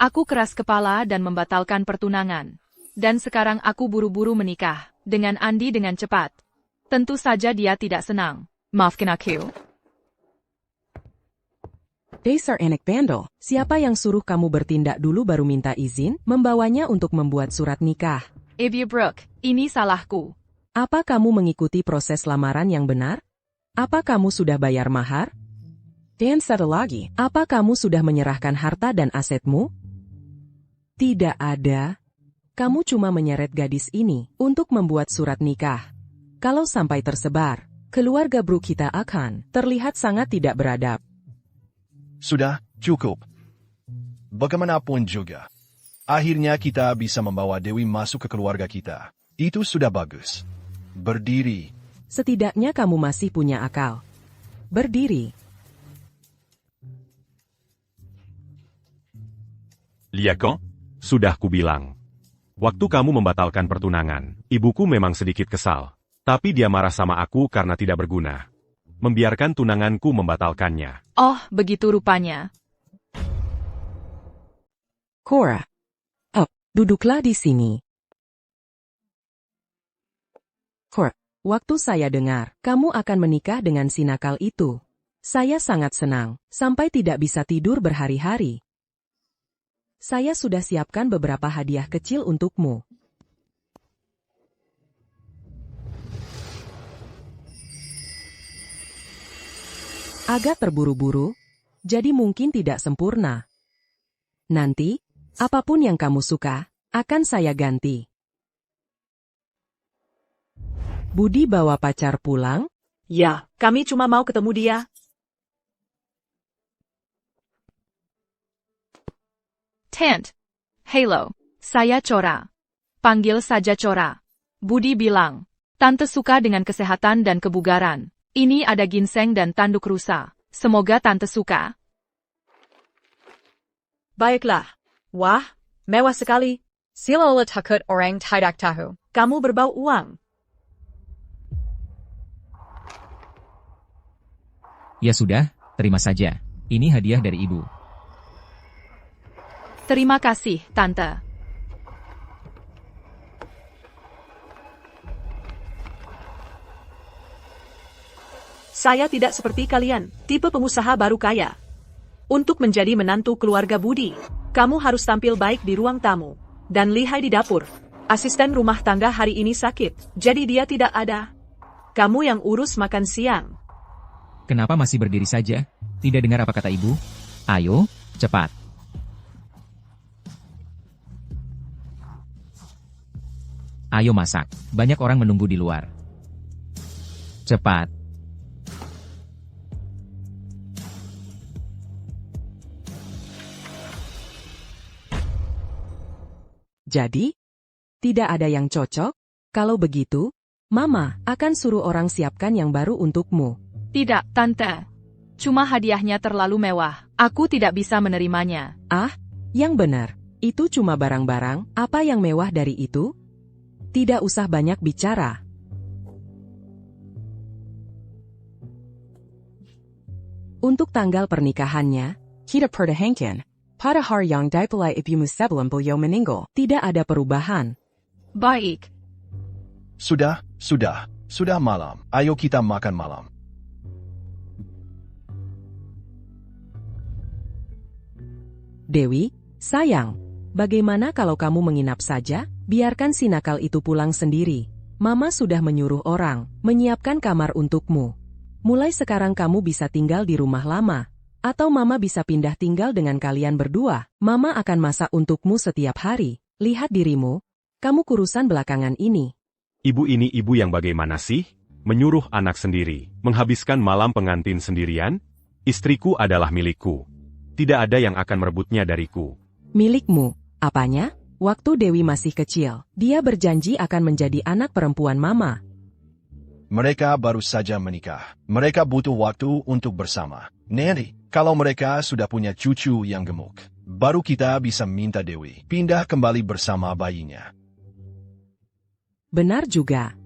Aku keras kepala dan membatalkan pertunangan. Dan sekarang aku buru-buru menikah dengan Andy dengan cepat. Tentu saja dia tidak senang. Maafkan aku. Dasar anak bandel, siapa yang suruh kamu bertindak dulu baru minta izin, membawanya untuk membuat surat nikah? Ibu Brooke, ini salahku. Apa kamu mengikuti proses lamaran yang benar? Apa kamu sudah bayar mahar? Dan satu lagi, apa kamu sudah menyerahkan harta dan asetmu? Tidak ada. Kamu cuma menyeret gadis ini untuk membuat surat nikah. Kalau sampai tersebar, keluarga Brooke kita akan terlihat sangat tidak beradab. Sudah, cukup. Bagaimanapun juga. Akhirnya kita bisa membawa Dewi masuk ke keluarga kita. Itu sudah bagus. Berdiri. Setidaknya kamu masih punya akal. Berdiri. Liakon, sudah kubilang. Waktu kamu membatalkan pertunangan, ibuku memang sedikit kesal. Tapi dia marah sama aku karena tidak berguna. Membiarkan tunanganku membatalkannya. Oh, begitu rupanya. Cora. Duduklah di sini. Cora, waktu saya dengar, kamu akan menikah dengan si nakal itu. Saya sangat senang, sampai tidak bisa tidur berhari-hari. Saya sudah siapkan beberapa hadiah kecil untukmu. Agak terburu-buru, jadi mungkin tidak sempurna. Nanti, apapun yang kamu suka, akan saya ganti. Budi bawa pacar pulang? Ya, kami cuma mau ketemu dia. Tant. Halo, saya Cora. Panggil saja Cora. Budi bilang, Tante suka dengan kesehatan dan kebugaran. Ini ada ginseng dan tanduk rusa. Semoga Tante suka. Baiklah. Wah, mewah sekali. Sila takut orang tidak tahu. Kamu berbau uang. Ya sudah, terima saja. Ini hadiah dari ibu. Terima kasih, Tante. Saya tidak seperti kalian, tipe pengusaha baru kaya. Untuk menjadi menantu keluarga Budi, kamu harus tampil baik di ruang tamu. Dan lihai di dapur. Asisten rumah tangga hari ini sakit, jadi dia tidak ada. Kamu yang urus makan siang. Kenapa masih berdiri saja? Tidak dengar apa kata ibu? Ayo, cepat. Ayo masak, banyak orang menunggu di luar. Cepat. Jadi, tidak ada yang cocok? Kalau begitu, Mama akan suruh orang siapkan yang baru untukmu. Tidak, Tante. Cuma hadiahnya terlalu mewah. Aku tidak bisa menerimanya. Ah, yang benar. Itu cuma barang-barang, apa yang mewah dari itu? Tidak usah banyak bicara. Untuk tanggal pernikahannya, kita pertahankan. Pada hari yang dipilih ibumu sebelum beliau meninggal, tidak ada perubahan. Baik. Sudah malam. Ayo kita makan malam. Dewi, sayang, bagaimana kalau kamu menginap saja? Biarkan si nakal itu pulang sendiri. Mama sudah menyuruh orang menyiapkan kamar untukmu. Mulai sekarang kamu bisa tinggal di rumah lama. Atau Mama bisa pindah tinggal dengan kalian berdua. Mama akan masak untukmu setiap hari. Lihat dirimu, kamu kurusan belakangan ini. Ibu ini ibu yang bagaimana sih? Menyuruh anak sendiri, menghabiskan malam pengantin sendirian? Istriku adalah milikku. Tidak ada yang akan merebutnya dariku. Milikmu, apanya? Waktu Dewi masih kecil, dia berjanji akan menjadi anak perempuan Mama. Mereka baru saja menikah. Mereka butuh waktu untuk bersama. Nanti, kalau mereka sudah punya cucu yang gemuk, baru kita bisa minta Dewi pindah kembali bersama bayinya. Benar juga.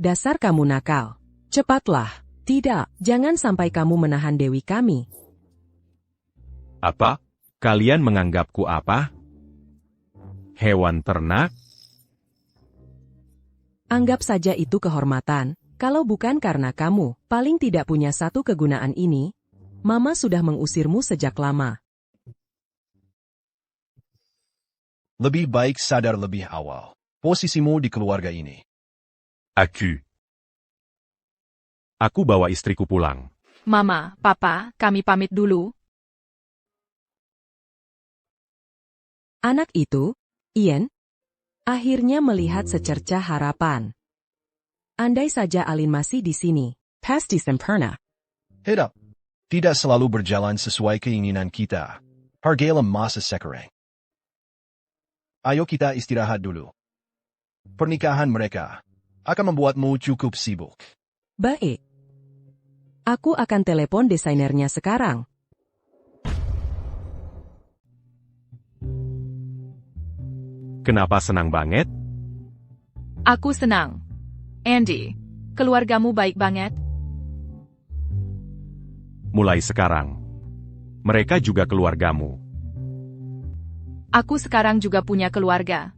Dasar kamu nakal. Cepatlah. Tidak, jangan sampai kamu menahan Dewi kami. Apa? Kalian menganggapku apa? Hewan ternak? Anggap saja itu kehormatan. Kalau bukan karena kamu, paling tidak punya satu kegunaan ini, Mama sudah mengusirmu sejak lama. Lebih baik sadar lebih awal. Posisimu di keluarga ini. Aku bawa istriku pulang. Mama, Papa, kami pamit dulu. Anak itu, Ian, akhirnya melihat secercah harapan. Andai saja Alin masih di sini, pasti sempurna. Hidup tidak selalu berjalan sesuai keinginan kita. Hargailah masa sekarang. Ayo kita istirahat dulu. Pernikahan mereka akan membuatmu cukup sibuk. Baik. Aku akan telepon desainernya sekarang. Kenapa senang banget? Aku senang. Andy, keluargamu baik banget. Mulai sekarang, mereka juga keluargamu. Aku sekarang juga punya keluarga.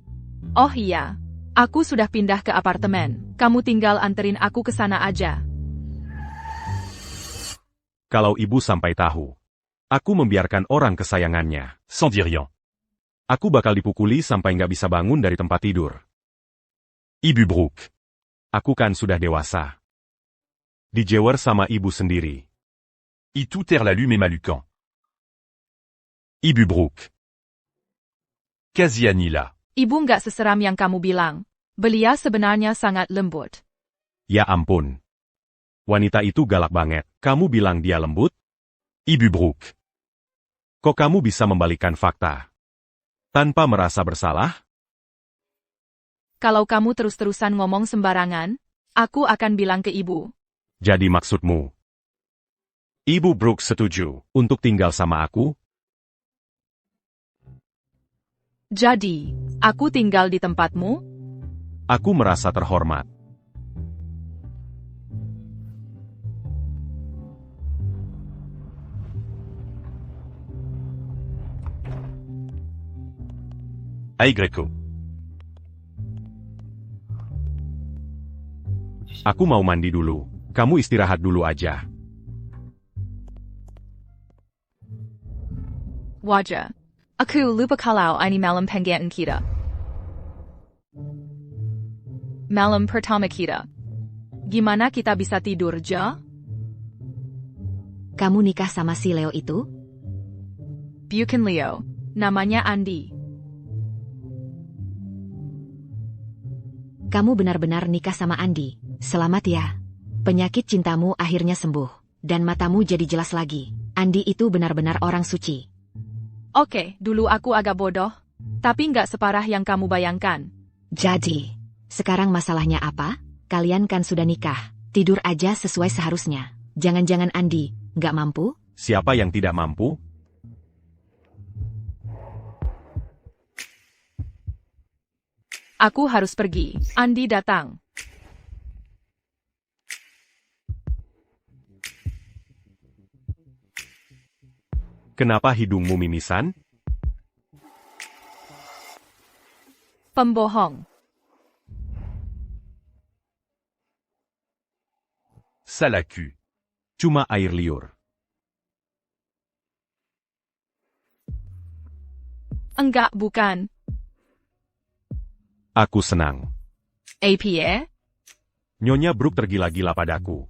Oh iya, aku sudah pindah ke apartemen. Kamu tinggal anterin aku ke sana aja. Kalau ibu sampai tahu, aku membiarkan orang kesayangannya, sans dire rien. Aku bakal dipukuli sampai nggak bisa bangun dari tempat tidur. Ibu Brooke. Aku kan sudah dewasa. Dijewer sama ibu sendiri. Itu terlalu memalukan. Ibu Brooke. Kazianila. Ibu nggak seseram yang kamu bilang. Beliau sebenarnya sangat lembut. Ya ampun. Wanita itu galak banget. Kamu bilang dia lembut? Ibu Brooke. Kok kamu bisa membalikkan fakta? Tanpa merasa bersalah? Kalau kamu terus-terusan ngomong sembarangan, aku akan bilang ke ibu. Jadi maksudmu? Ibu Brooke setuju untuk tinggal sama aku? Jadi, aku tinggal di tempatmu? Aku merasa terhormat. Aigreko. Aku mau mandi dulu. Kamu istirahat dulu aja. Wajar. Aku lupa kalau ini malam penggantian kita. Malam pertama kita. Gimana kita bisa tidur, Ja? Kamu nikah sama si Leo itu? Bukan Leo. Namanya Andy. kamu benar-benar nikah sama Andi. Selamat ya. Penyakit cintamu akhirnya sembuh, dan matamu jadi jelas lagi. Andi itu benar-benar orang suci. Oke, dulu aku agak bodoh, tapi nggak separah yang kamu bayangkan. Jadi, sekarang masalahnya apa? Kalian kan sudah nikah, tidur aja sesuai seharusnya. Jangan-jangan Andi nggak mampu? Siapa yang tidak mampu? Aku harus pergi. Andi datang. Kenapa hidungmu mimisan? Pembohong. Salaku. Cuma air liur. Enggak, bukan. Aku senang. APA? Nyonya Brooke tergila-gila padaku.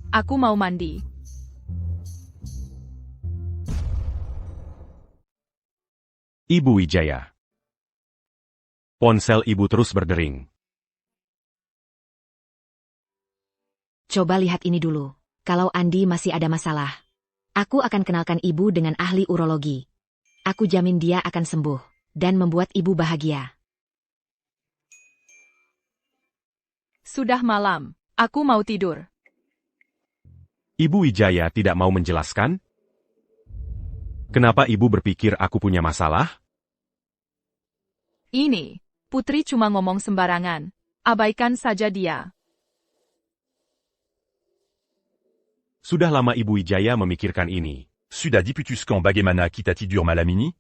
Aku mau mandi. Ibu Wijaya. Ponsel ibu terus berdering. Coba lihat ini dulu. Kalau Andi masih ada masalah, aku akan kenalkan ibu dengan ahli urologi. Aku jamin dia akan sembuh dan membuat ibu bahagia. Sudah malam. Aku mau tidur. Ibu Wijaya tidak mau menjelaskan? Kenapa ibu berpikir aku punya masalah? Ini, Putri cuma ngomong sembarangan. Abaikan saja dia. Sudah lama Ibu Wijaya memikirkan ini. Sudah diputus quand bagaimana kita tidur malam ini?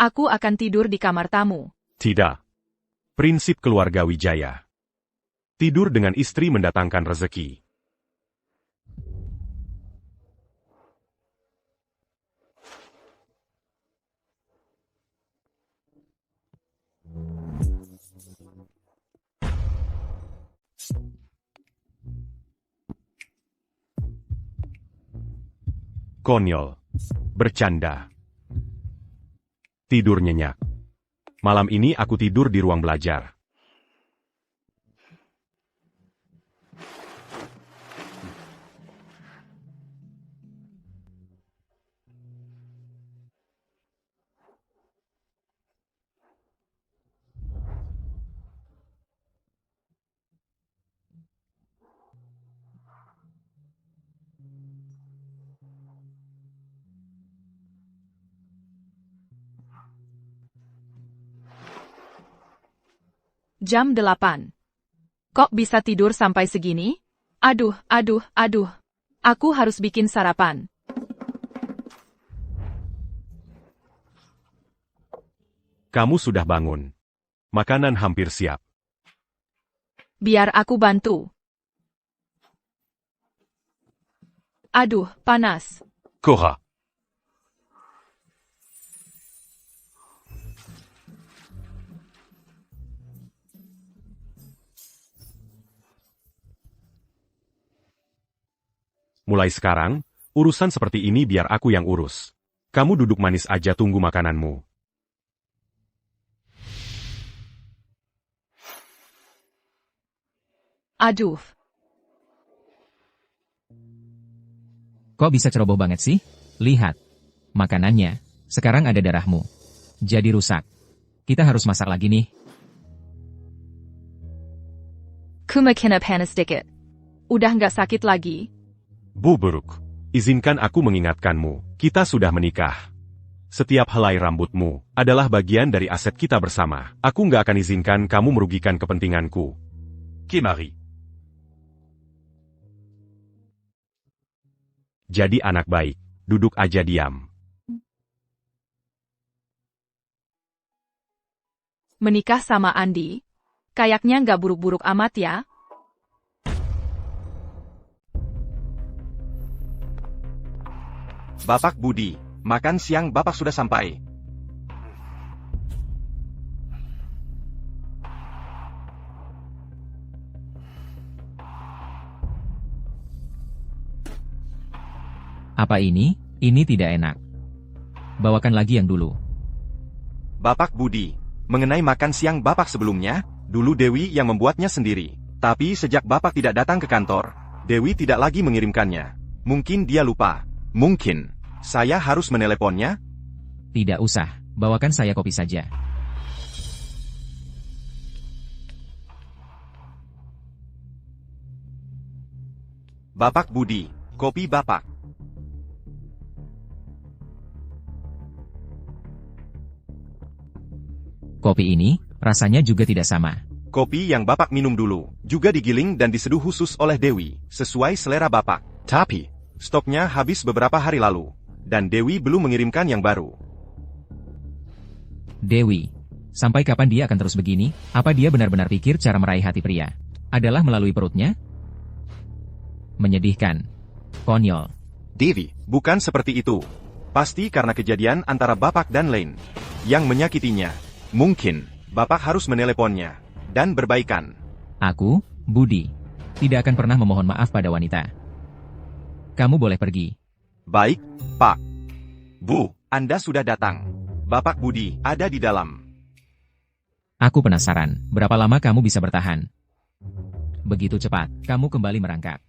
Aku akan tidur di kamar tamu. Tidak. Prinsip keluarga Wijaya. Tidur dengan istri mendatangkan rezeki. Konyol. Bercanda. Tidur nyenyak. Malam ini aku tidur di ruang belajar. Jam 8. Kok bisa tidur sampai segini? Aduh. Aku harus bikin sarapan. Kamu sudah bangun. Makanan hampir siap. Biar aku bantu. Aduh, panas. Cora. Mulai sekarang, urusan seperti ini biar aku yang urus. Kamu duduk manis aja tunggu makananmu. Aduh. Kok bisa ceroboh banget sih? Lihat. Makanannya. Sekarang ada darahmu. Jadi rusak. Kita harus masak lagi nih. Kumakina panas dikit. Udah nggak sakit lagi. Bu Brooke, izinkan aku mengingatkanmu, kita sudah menikah. Setiap helai rambutmu adalah bagian dari aset kita bersama. Aku nggak akan izinkan kamu merugikan kepentinganku. Kemari. Jadi anak baik, duduk aja diam. Menikah sama Andi? Kayaknya nggak buruk-buruk amat ya. Bapak Budi, makan siang Bapak sudah sampai. Apa ini? Ini tidak enak. Bawakan lagi yang dulu. Bapak Budi, Mengenai makan siang Bapak sebelumnya, dulu Dewi yang membuatnya sendiri. Tapi sejak Bapak tidak datang ke kantor, Dewi tidak lagi mengirimkannya. Mungkin dia lupa. Mungkin. Saya harus meneleponnya? Tidak usah, bawakan saya kopi saja. Bapak Budi, kopi Bapak. Kopi ini, rasanya juga tidak sama. Kopi yang Bapak minum dulu, juga digiling dan diseduh khusus oleh Dewi, sesuai selera Bapak. Tapi, stoknya habis beberapa hari lalu, dan Dewi belum mengirimkan yang baru. Dewi, sampai kapan dia akan terus begini? Apa dia benar-benar pikir cara meraih hati pria adalah melalui perutnya? Menyedihkan. Konyol. Devi, bukan seperti itu. Pasti karena kejadian antara Bapak dan Lane yang menyakitinya. Mungkin, Bapak harus meneleponnya dan berbaikan. Aku, Budi, tidak akan pernah memohon maaf pada wanita. Kamu boleh pergi. Baik, Pak. Bu, Anda sudah datang. Bapak Budi ada di dalam. Aku penasaran, berapa lama kamu bisa bertahan? Begitu cepat, kamu kembali merangkak.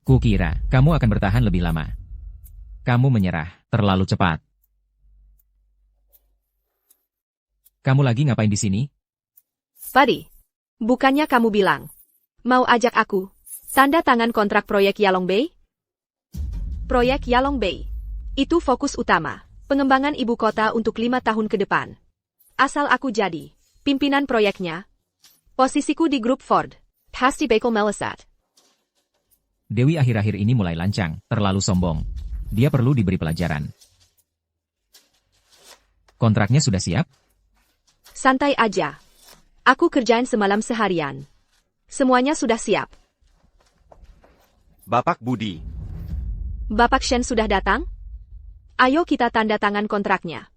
Kukira, kamu akan bertahan lebih lama. Kamu menyerah, terlalu cepat. Kamu lagi ngapain di sini? Buddy, bukannya kamu bilang mau ajak aku tanda tangan kontrak proyek Yalong Bay? Proyek Yalong Bay itu fokus utama pengembangan ibu kota untuk 5 tahun ke depan. Asal aku jadi pimpinan proyeknya, posisiku di grup Ford pasti bakal melesat. Dewi akhir-akhir ini mulai lancang, terlalu sombong. Dia perlu diberi pelajaran. Kontraknya sudah siap? Santai aja. Aku kerjain semalam seharian. Semuanya sudah siap. Bapak Budi. Bapak Shen sudah datang? Ayo kita tanda tangan kontraknya.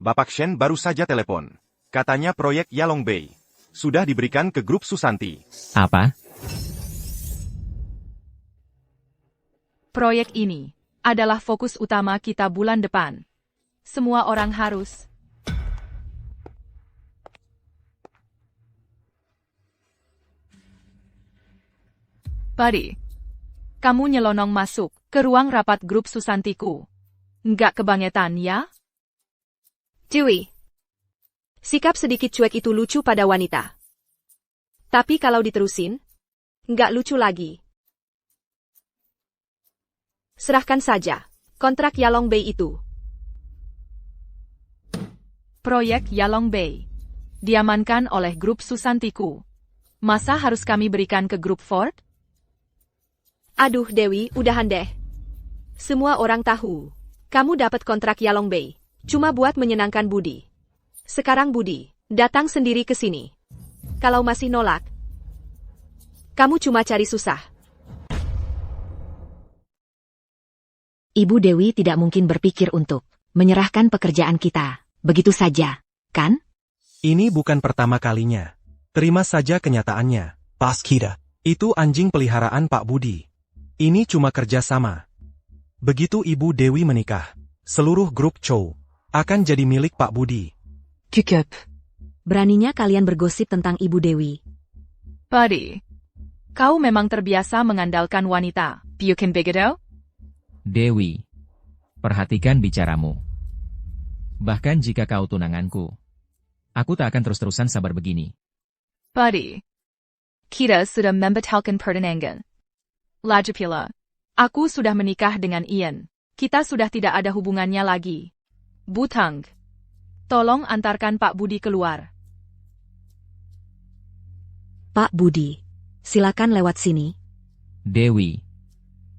Bapak Shen baru saja telepon. Katanya proyek Yalong Bay sudah diberikan ke grup Susanti. Apa? Proyek ini adalah fokus utama kita bulan depan. Semua orang harus Buddy, kamu nyelonong masuk ke ruang rapat grup Susantiku. Nggak kebangetan ya? Dewi, sikap sedikit cuek itu lucu pada wanita. Tapi kalau diterusin, nggak lucu lagi. Serahkan saja kontrak Yalong Bay itu. Proyek Yalong Bay diamankan oleh grup Susantiku. Masa harus kami berikan ke grup Ford? Aduh Dewi, udahan deh. Semua orang tahu kamu dapat kontrak Yalong Bay cuma buat menyenangkan Budi. Sekarang Budi datang sendiri ke sini. Kalau masih nolak, kamu cuma cari susah. Ibu Dewi tidak mungkin berpikir untuk menyerahkan pekerjaan kita begitu saja, kan? Ini bukan pertama kalinya. Terima saja kenyataannya, Pak Skida. Itu anjing peliharaan Pak Budi. Ini cuma kerja sama. Begitu Ibu Dewi menikah, seluruh grup Chow akan jadi milik Pak Budi. Cukup. Beraninya kalian bergosip tentang Ibu Dewi. Buddy, kau memang terbiasa mengandalkan wanita. Bukan begitu? Dewi, perhatikan bicaramu. Bahkan jika kau tunanganku, aku tak akan terus-terusan sabar begini. Buddy, kita sudah membatalkan pertunangan. Lagi pula, aku sudah menikah dengan Ian. Kita sudah tidak ada hubungannya lagi. Butang, tolong antarkan Pak Budi keluar. Pak Budi, silakan lewat sini. Dewi,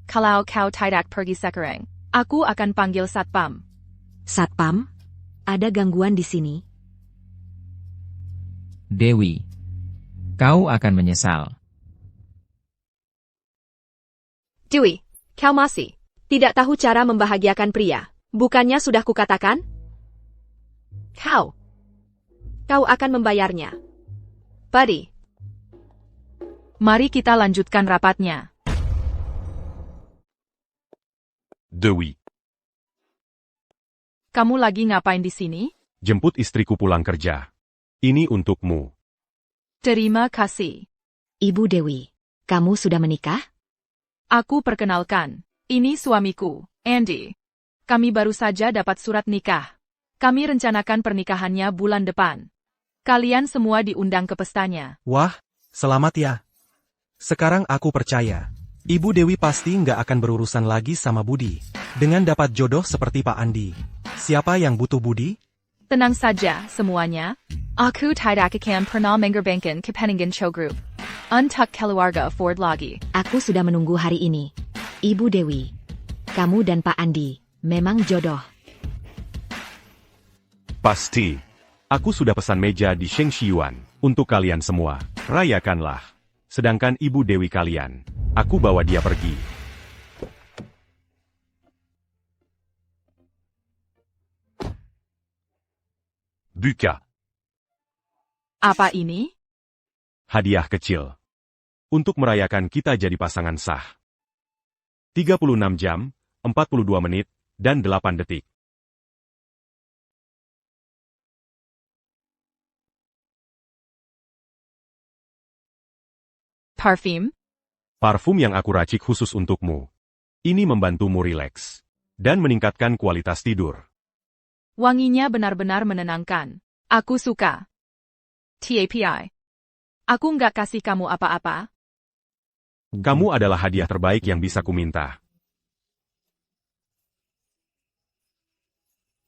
Kalau kau tidak pergi sekarang, aku akan panggil Satpam. Satpam, ada gangguan di sini. Dewi, kau akan menyesal. Dewi, kau masih tidak tahu cara membahagiakan pria. Bukannya sudah kukatakan? Kau akan membayarnya. Buddy. Mari kita lanjutkan rapatnya. Dewi. Kamu lagi ngapain di sini? Jemput istriku pulang kerja. Ini untukmu. Terima kasih. Ibu Dewi, kamu sudah menikah? Aku perkenalkan. Ini suamiku, Andy. Kami baru saja dapat surat nikah. Kami rencanakan pernikahannya bulan depan. Kalian semua diundang ke pestanya. Wah, selamat ya. Sekarang aku percaya. Ibu Dewi pasti nggak akan berurusan lagi sama Budi. Dengan dapat jodoh seperti Pak Andi. Siapa yang butuh Budi? Tenang saja, semuanya. Aku tidak akan pernah mengorbankan kepentingan Cho Group. Untuk keluarga Ford lagi. Aku sudah menunggu hari ini. Ibu Dewi, kamu dan Pak Andi memang jodoh. Pasti. Aku sudah pesan meja di Sheng Xiyuan untuk kalian semua. Rayakanlah. Sedangkan Ibu Dewi kalian, aku bawa dia pergi. Buka. Apa ini? Hadiah kecil. Untuk merayakan kita jadi pasangan sah. 36 jam, 42 menit, dan 8 detik. Parfum? Parfum yang aku racik khusus untukmu. Ini membantumu rileks. Dan meningkatkan kualitas tidur. Wanginya benar-benar menenangkan. Aku suka. TAPI. Aku nggak kasih kamu apa-apa. Kamu adalah hadiah terbaik yang bisa kuminta.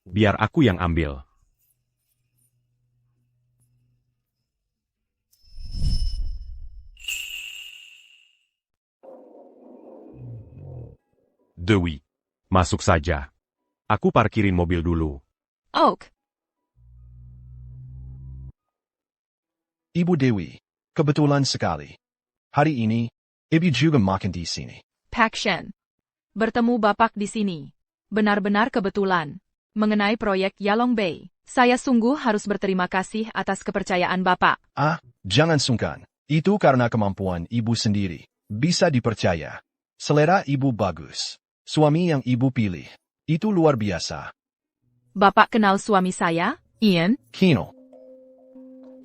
Biar aku yang ambil. Dewi, masuk saja. Aku parkirin mobil dulu. Oak. Ibu Dewi, kebetulan sekali. Hari ini, Ibu juga makan di sini. Pak Shen. Bertemu Bapak di sini. Benar-benar kebetulan. Mengenai proyek Yalong Bay, saya sungguh harus berterima kasih atas kepercayaan Bapak. Ah, jangan sungkan. Itu karena kemampuan Ibu sendiri. Bisa dipercaya. Selera Ibu bagus. Suami yang Ibu pilih. Itu luar biasa. Bapak kenal suami saya, Ian? Kino.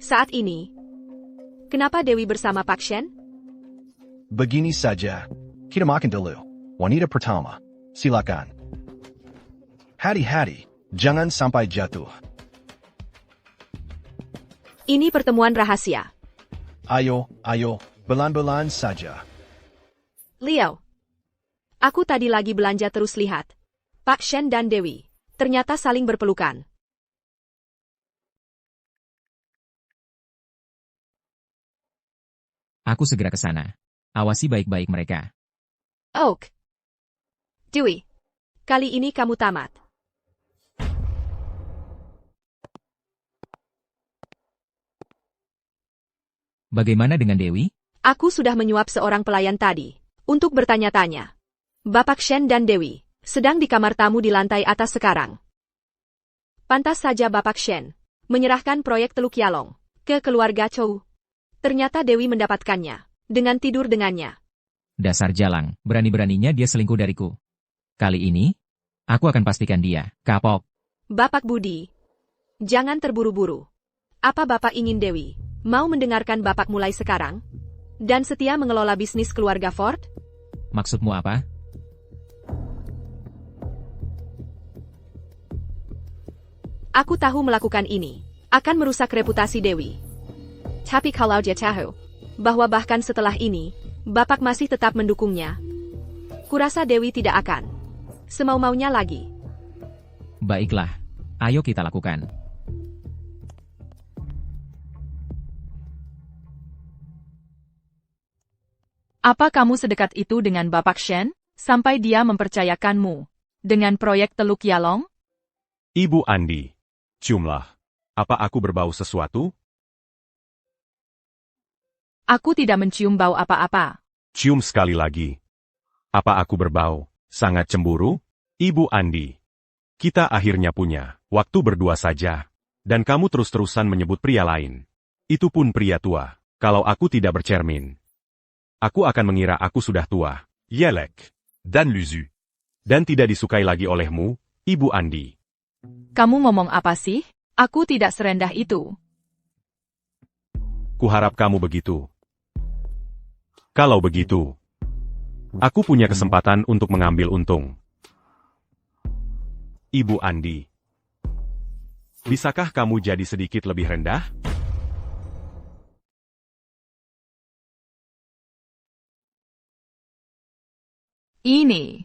Saat ini, kenapa Dewi bersama Pak Shen? Begini saja. Kita makan dulu. Wanita pertama. Silakan. Hati-hati. Jangan sampai jatuh. Ini pertemuan rahasia. Ayo, belan-belan saja. Leo. Aku tadi lagi belanja terus lihat. Pak Shen dan Dewi ternyata saling berpelukan. Aku segera ke sana. Awasi baik-baik mereka. Oak. Dewi. Kali ini kamu tamat. Bagaimana dengan Dewi? Aku sudah menyuap seorang pelayan tadi untuk bertanya-tanya. Bapak Shen dan Dewi sedang di kamar tamu di lantai atas sekarang. Pantas saja Bapak Shen menyerahkan proyek Teluk Yalong ke keluarga Chow. Ternyata Dewi mendapatkannya dengan tidur dengannya. Dasar jalang, berani-beraninya dia selingkuh dariku. Kali ini, aku akan pastikan dia kapok. Bapak Budi, jangan terburu-buru. Apa Bapak ingin Dewi mau mendengarkan Bapak mulai sekarang? Dan setia mengelola bisnis keluarga Ford? Maksudmu apa? Aku tahu melakukan ini akan merusak reputasi Dewi. Tapi kalau dia tahu bahwa bahkan setelah ini, Bapak masih tetap mendukungnya, kurasa Dewi tidak akan semau-maunya lagi. Baiklah, ayo kita lakukan. Apa kamu sedekat itu dengan Bapak Shen, sampai dia mempercayakanmu dengan proyek Teluk Yalong? Ibu Andi, ciumlah. Apa aku berbau sesuatu? Aku tidak mencium bau apa-apa. Cium sekali lagi. Apa aku berbau sangat cemburu? Ibu Andi, kita akhirnya punya waktu berdua saja. Dan kamu terus-terusan menyebut pria lain. Itu pun pria tua. Kalau aku tidak bercermin, aku akan mengira aku sudah tua. Yelek. Dan Luzu. Dan tidak disukai lagi olehmu, Ibu Andi. Kamu ngomong apa sih? Aku tidak serendah itu. Kuharap kamu begitu. Kalau begitu, aku punya kesempatan untuk mengambil untung. Ibu Andi, bisakah kamu jadi sedikit lebih rendah? Ini.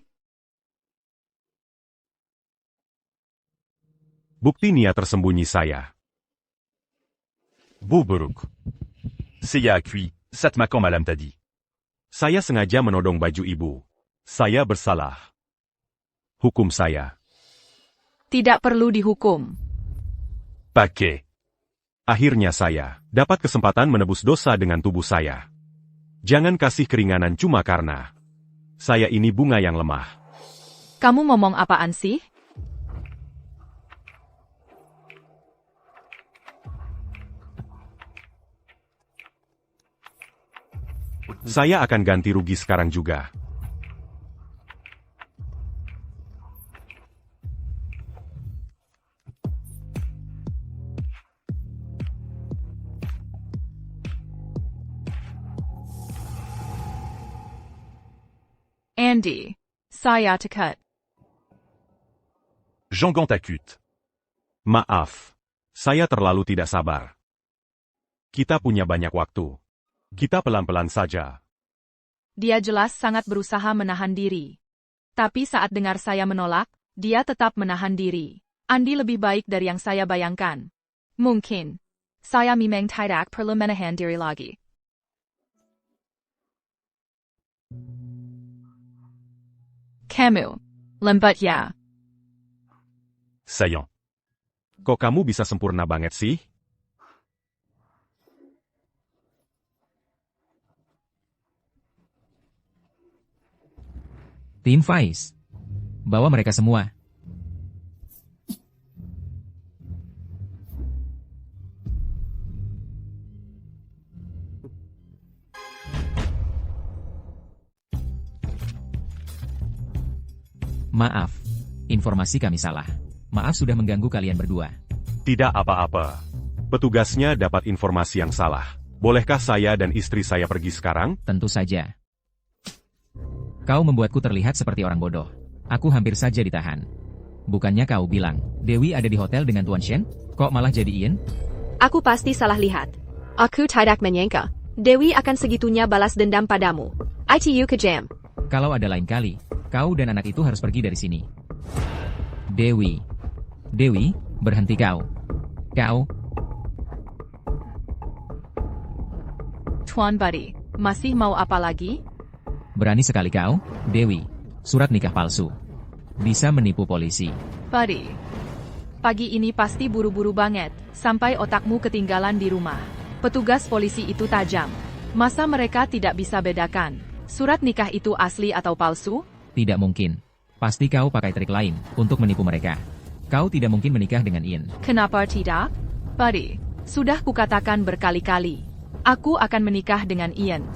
Bukti niat tersembunyi saya. Boubruk. C'est à cuit, ça te quand madame t'a dit. Saya sengaja menodong baju ibu. Saya bersalah. Hukum saya. Tidak perlu dihukum. Paquet. Akhirnya saya dapat kesempatan menebus dosa dengan tubuh saya. Jangan kasih keringanan cuma karena saya ini bunga yang lemah. Kamu ngomong apaan sih? Saya akan ganti rugi sekarang juga. Andy, saya takut. Jean Gant acute. Maaf, saya terlalu tidak sabar. Kita punya banyak waktu. Kita pelan-pelan saja. Dia jelas sangat berusaha menahan diri. Tapi saat dengar saya menolak, dia tetap menahan diri. Andi lebih baik dari yang saya bayangkan. Mungkin. Saya memang tidak perlu menahan diri lagi. Kamu. Lembat ya. Saillant. Kok kamu bisa sempurna banget sih? Tim Faiz. Bawa mereka semua. Maaf. Informasi kami salah. Maaf sudah mengganggu kalian berdua. Tidak apa-apa. Petugasnya dapat informasi yang salah. Bolehkah saya dan istri saya pergi sekarang? Tentu saja. Kau membuatku terlihat seperti orang bodoh. Aku hampir saja ditahan. Bukannya kau bilang, Dewi ada di hotel dengan Tuan Shen? Kok malah jadi Ian? Aku pasti salah lihat. Aku tidak menyangka. Dewi akan segitunya balas dendam padamu. ITU kejam. Kalau ada lain kali, kau dan anak itu harus pergi dari sini. Dewi. Dewi, berhenti kau. Kau. Tuan Buddy, masih mau apa lagi? Berani sekali kau, Dewi. Surat nikah palsu. Bisa menipu polisi. Buddy. Pagi ini pasti buru-buru banget, sampai otakmu ketinggalan di rumah. Petugas polisi itu tajam. Masa mereka tidak bisa bedakan? Surat nikah itu asli atau palsu? Tidak mungkin. Pasti kau pakai trik lain untuk menipu mereka. Kau tidak mungkin menikah dengan Ian. Kenapa tidak? Buddy, sudah kukatakan berkali-kali. Aku akan menikah dengan Ian.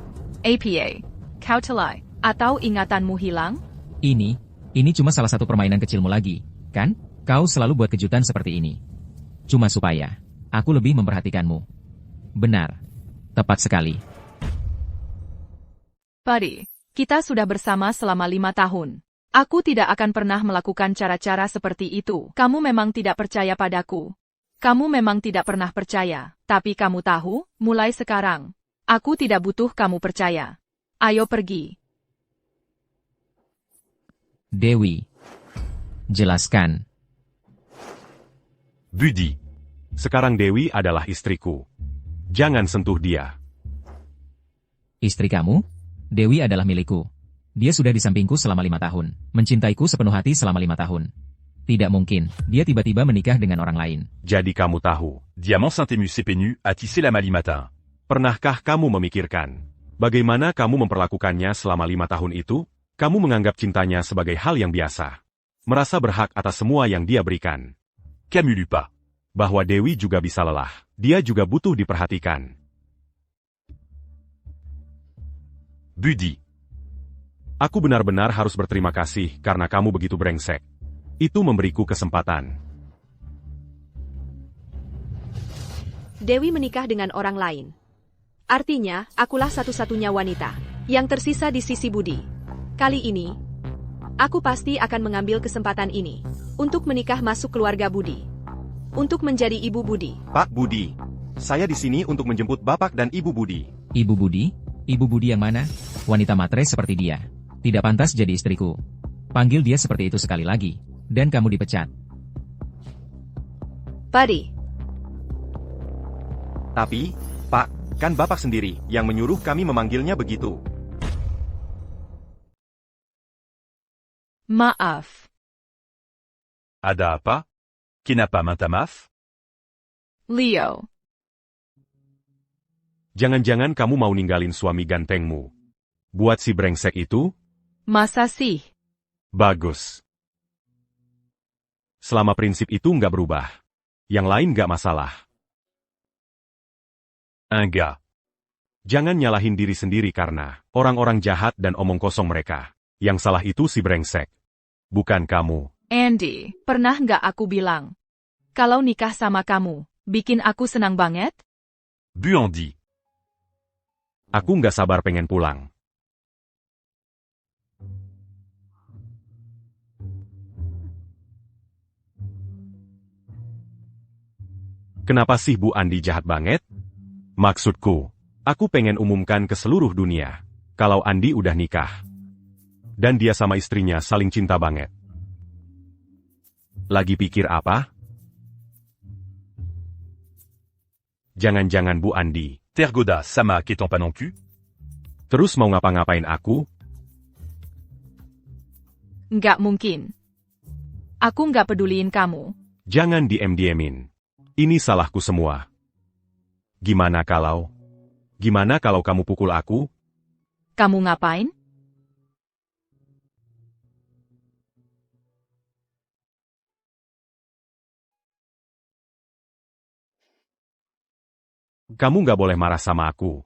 APA. Kau telai, atau ingatanmu hilang? Ini cuma salah satu permainan kecilmu lagi, kan? Kau selalu buat kejutan seperti ini. Cuma supaya aku lebih memperhatikanmu. Benar. Tepat sekali. Buddy, kita sudah bersama selama 5 tahun. Aku tidak akan pernah melakukan cara-cara seperti itu. Kamu memang tidak percaya padaku. Kamu memang tidak pernah percaya. Tapi kamu tahu, mulai sekarang, aku tidak butuh kamu percaya. Ayo pergi. Dewi. Jelaskan. Budi. Sekarang Dewi adalah istriku. Jangan sentuh dia. Istri kamu? Dewi adalah milikku. Dia sudah di sampingku selama 5 tahun. Mencintaiku sepenuh hati selama 5 tahun. Tidak mungkin, dia tiba-tiba menikah dengan orang lain. Jadi kamu tahu. Diamant Saint-Émus Épenu a tissé la Malimata. Pernahkah kamu memikirkan bagaimana kamu memperlakukannya selama 5 tahun itu? Kamu menganggap cintanya sebagai hal yang biasa. Merasa berhak atas semua yang dia berikan. Camus Lupa. Bahwa Dewi juga bisa lelah. Dia juga butuh diperhatikan. Budi. Aku benar-benar harus berterima kasih karena kamu begitu brengsek. Itu memberiku kesempatan. Dewi menikah dengan orang lain. Artinya, akulah satu-satunya wanita yang tersisa di sisi Budi. Kali ini, aku pasti akan mengambil kesempatan ini untuk menikah masuk keluarga Budi. Untuk menjadi ibu Budi. Pak Budi, saya di sini untuk menjemput Bapak dan Ibu Budi. Ibu Budi? Ibu Budi yang mana? Wanita matre seperti dia. Tidak pantas jadi istriku. Panggil dia seperti itu sekali lagi, dan kamu dipecat. Buddy. Tapi, Pak, kan Bapak sendiri yang menyuruh kami memanggilnya begitu. Maaf. Ada apa? Kenapa minta maaf? Leo. Jangan-jangan kamu mau ninggalin suami gantengmu. Buat si brengsek itu? Masa sih? Bagus. Selama prinsip itu nggak berubah, yang lain nggak masalah. Enggak. Jangan nyalahin diri sendiri karena orang-orang jahat dan omong kosong mereka. Yang salah itu si brengsek. Bukan kamu. Andy, pernah nggak aku bilang? Kalau nikah sama kamu, bikin aku senang banget? Bu Andy. Aku nggak sabar pengen pulang. Kenapa sih Bu Andi jahat banget? Maksudku, aku pengen umumkan ke seluruh dunia, kalau Andi udah nikah. Dan dia sama istrinya saling cinta banget. Lagi pikir apa? Jangan-jangan Bu Andi. Tergoda sama keton pas non cul? Terus mau ngapa-ngapain aku? Nggak mungkin. Aku nggak peduliin kamu. Jangan diem-diemin. Ini salahku semua. Gimana kalau kamu pukul aku? Kamu ngapain? Kamu nggak boleh marah sama aku.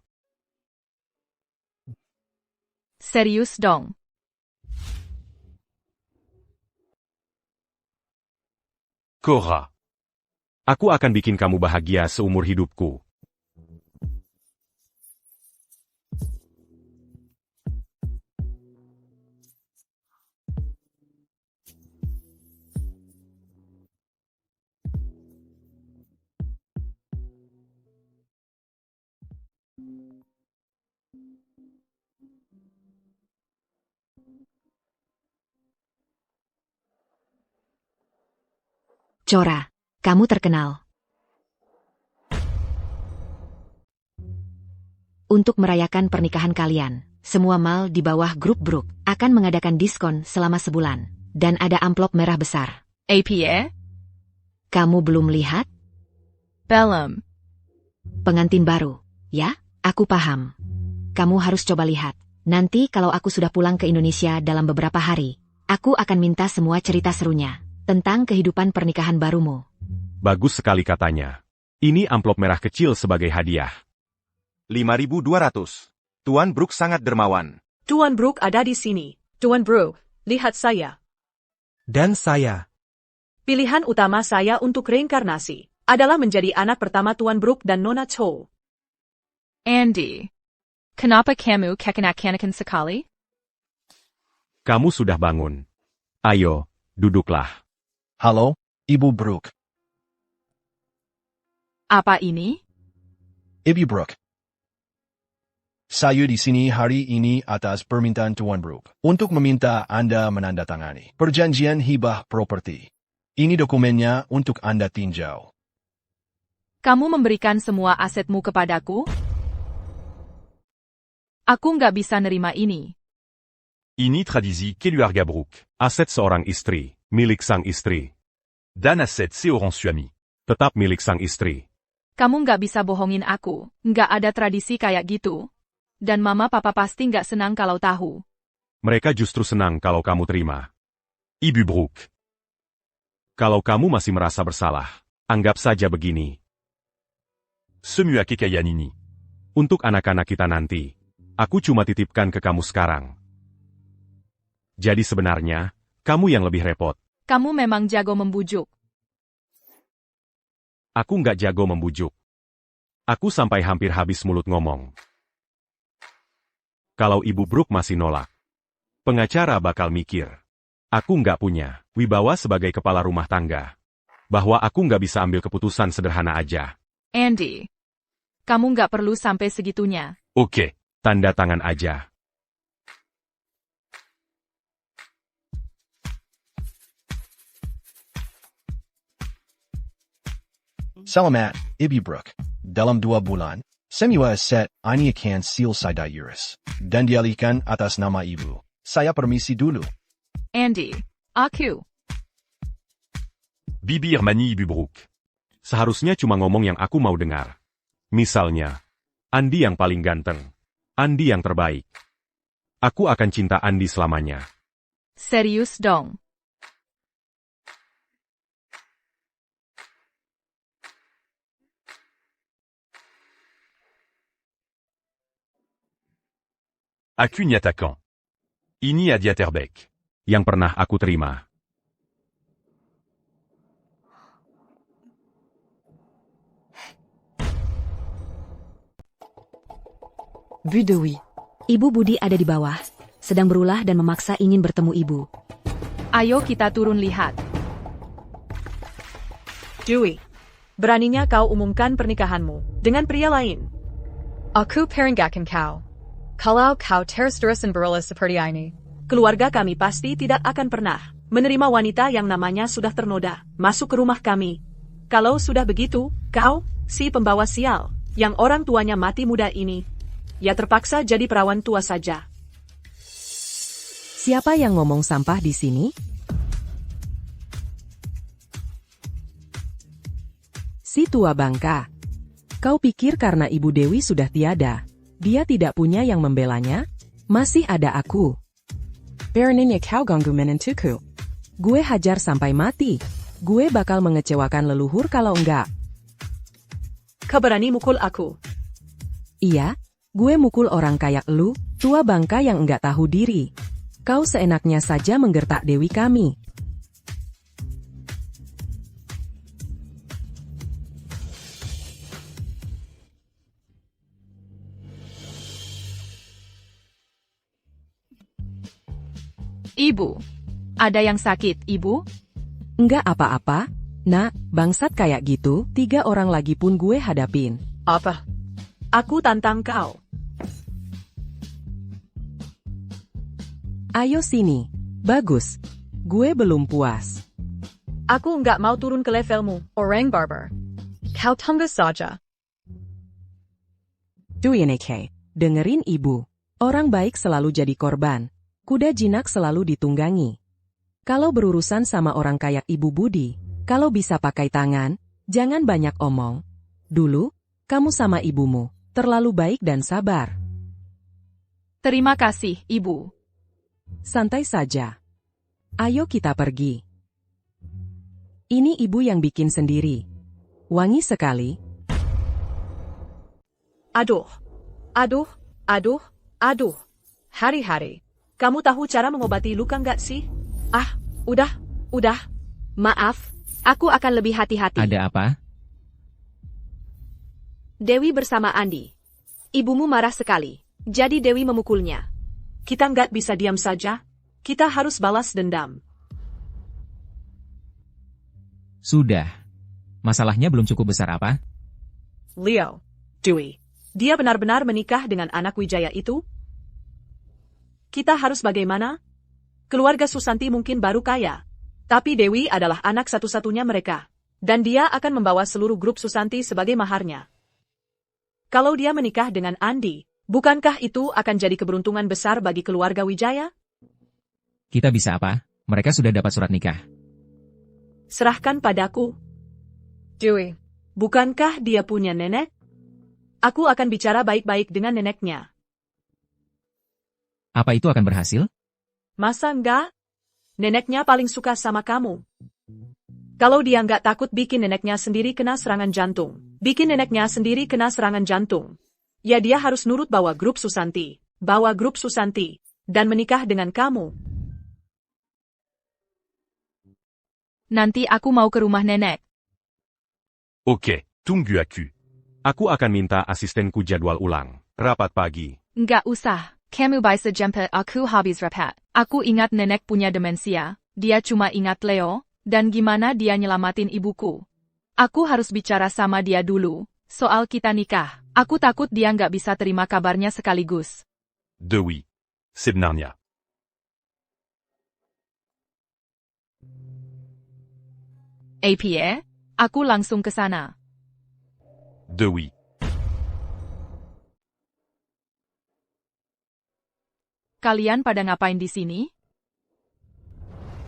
Serius dong. Cora. Aku akan bikin kamu bahagia seumur hidupku. Cora, kamu terkenal. Untuk merayakan pernikahan kalian, semua mall di bawah grup Brook akan mengadakan diskon selama sebulan. Dan ada amplop merah besar. APA? Kamu belum lihat? Belum. Pengantin baru, ya? Aku paham. Kamu harus coba lihat. Nanti kalau aku sudah pulang ke Indonesia dalam beberapa hari, aku akan minta semua cerita serunya tentang kehidupan pernikahan barumu. Bagus sekali katanya. Ini amplop merah kecil sebagai hadiah. 5.200. Tuan Brook sangat dermawan. Tuan Brook ada di sini. Tuan Brook, lihat saya. Dan saya. Pilihan utama saya untuk reinkarnasi adalah menjadi anak pertama Tuan Brook dan Nona Cho. Andy. Kenapa kamu kekanak-kanakan sekali? Kamu sudah bangun. Ayo, duduklah. Halo, Ibu Brook. Apa ini? Ibu Brook. Saya di sini hari ini atas permintaan Tuan Brook untuk meminta Anda menandatangani perjanjian hibah properti. Ini dokumennya untuk Anda tinjau. Kamu memberikan semua asetmu kepadaku? Aku nggak bisa nerima ini. Ini tradisi keluarga Brook. Aset seorang istri, milik sang istri. Dan aset seorang suami. Tetap milik sang istri. Kamu nggak bisa bohongin aku. Nggak ada tradisi kayak gitu. Dan mama papa pasti nggak senang kalau tahu. Mereka justru senang kalau kamu terima. Ibu Brook. Kalau kamu masih merasa bersalah, anggap saja begini. Semua kekayaan ini. Untuk anak-anak kita nanti, aku cuma titipkan ke kamu sekarang. Jadi sebenarnya, kamu yang lebih repot. Kamu memang jago membujuk. Aku nggak jago membujuk. Aku sampai hampir habis mulut ngomong. Kalau Ibu Brooke masih nolak, pengacara bakal mikir. Aku nggak punya wibawa sebagai kepala rumah tangga. Bahwa aku nggak bisa ambil keputusan sederhana aja. Andy, kamu nggak perlu sampai segitunya. Oke, tanda tangan aja. Salamat, Ibu Brooke. Dalam 2 bulan, semua aset ini akan selesai diurus. Dan dialihkan atas nama Ibu. Saya permisi dulu. Andy, aku. Bibir mani Ibu Brooke. Seharusnya cuma ngomong yang aku mau dengar. Misalnya, Andi yang paling ganteng. Andi yang terbaik. Aku akan cinta Andi selamanya. Serius dong. Acuni attaquant. Ini Adiaterbek. Yang pernah aku terima. Bu Dewi. Ibu Budi ada di bawah, sedang berulah dan memaksa ingin bertemu ibu. Ayo kita turun lihat. Dewey, beraninya kau umumkan pernikahanmu dengan pria lain. Aku peringgatkan kau. Kalau kau terus-terusan berulah seperti ini, Keluarga kami pasti tidak akan pernah menerima wanita yang namanya sudah ternoda masuk ke rumah kami. Kalau sudah begitu, kau, si pembawa sial, yang orang tuanya mati muda ini, ya terpaksa jadi perawan tua saja. Siapa yang ngomong sampah di sini? Si tua bangka. Kau pikir karena Ibu Dewi sudah tiada, dia tidak punya yang membelanya? Masih ada aku. Beraninya kau ganggu menantuku. Gue hajar sampai mati. Gue bakal mengecewakan leluhur kalau enggak. Kau berani mukul aku? Iya, gue mukul orang kayak lu, tua bangka yang enggak tahu diri. Kau seenaknya saja menggertak Dewi kami. Ibu, ada yang sakit, Ibu? Enggak apa-apa, nak, bangsat kayak gitu, 3 orang lagi pun gue hadapin. Apa? Aku tantang kau. Ayo sini. Bagus. Gue belum puas. Aku nggak mau turun ke levelmu. orang barber. Kau tunggu saja. Duyeneke, dengerin ibu. Orang baik selalu jadi korban. Kuda jinak selalu ditunggangi. Kalau berurusan sama orang kayak Ibu Budi, kalau bisa pakai tangan, jangan banyak omong. Dulu, kamu sama ibumu, terlalu baik dan sabar. Terima kasih, Ibu. Santai saja. Ayo kita pergi. Ini ibu yang bikin sendiri. Wangi sekali. Aduh. Aduh. Aduh. Aduh. Hari-hari. Kamu tahu cara mengobati luka nggak sih? Ah, udah. Maaf, aku akan lebih hati-hati. Ada apa? Dewi bersama Andi. Ibumu marah sekali, jadi Dewi memukulnya. Kita nggak bisa diam saja. Kita harus balas dendam. Sudah. Masalahnya belum cukup besar apa? Leo, Dewey, dia benar-benar menikah dengan anak Wijaya itu? Kita harus bagaimana? Keluarga Susanti mungkin baru kaya, tapi Dewi adalah anak satu-satunya mereka. Dan dia akan membawa seluruh grup Susanti sebagai maharnya. Kalau dia menikah dengan Andi, bukankah itu akan jadi keberuntungan besar bagi keluarga Wijaya? Kita bisa apa? Mereka sudah dapat surat nikah. Serahkan padaku. Dewey, Bukankah dia punya nenek? Aku akan bicara baik-baik dengan neneknya. Apa itu akan berhasil? Masa enggak? Neneknya paling suka sama kamu. Kalau dia nggak takut bikin neneknya sendiri kena serangan jantung, ya dia harus nurut bawa grup Susanti, dan menikah dengan kamu. Nanti aku mau ke rumah nenek. Ok, tunggu aku. Aku akan minta asistenku jadwal ulang. Rapat pagi. Nggak usah. Kamu bisa jemput aku habis rapat. Aku ingat nenek punya demensia. Dia cuma ingat Leo, dan gimana dia nyelamatin ibuku. Aku harus bicara sama dia dulu, soal kita nikah. Aku takut dia nggak bisa terima kabarnya sekaligus. Dewi. Sebenarnya. APA? Aku langsung ke sana. Dewi. Kalian pada ngapain di sini?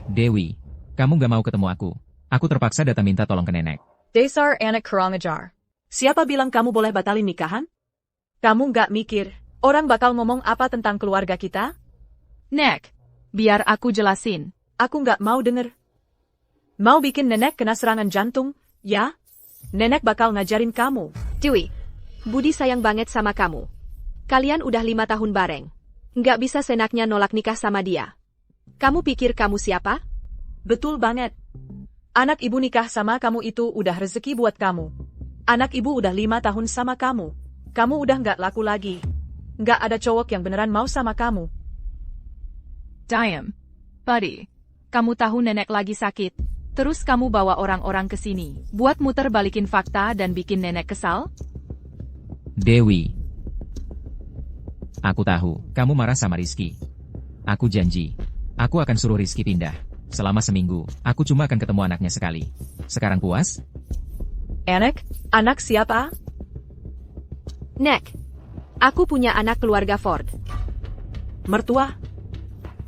Dewi, kamu gak mau ketemu aku. Aku terpaksa datang minta tolong ke nenek. Dasar anak kurang ajar. Siapa bilang kamu boleh batalin nikahan? Kamu nggak mikir, orang bakal ngomong apa tentang keluarga kita? Nek, biar aku jelasin. Aku nggak mau denger. Mau bikin nenek kena serangan jantung, ya? Nenek bakal ngajarin kamu. Dewi, Budi sayang banget sama kamu. Kalian udah 5 tahun bareng. Nggak bisa senaknya nolak nikah sama dia. Kamu pikir kamu siapa? Betul banget. Anak ibu nikah sama kamu itu udah rezeki buat kamu. Anak ibu udah 5 tahun sama kamu. Kamu udah nggak laku lagi. Nggak ada cowok yang beneran mau sama kamu. Diam. Buddy, kamu tahu nenek lagi sakit. Terus kamu bawa orang-orang ke sini, buat muter balikin fakta dan bikin nenek kesal? Dewi. Aku tahu, kamu marah sama Rizky. Aku janji, aku akan suruh Rizky pindah. Selama seminggu, aku cuma akan ketemu anaknya sekali. Sekarang puas? Anak? Anak siapa? Nek, aku punya anak keluarga Ford. Mertua?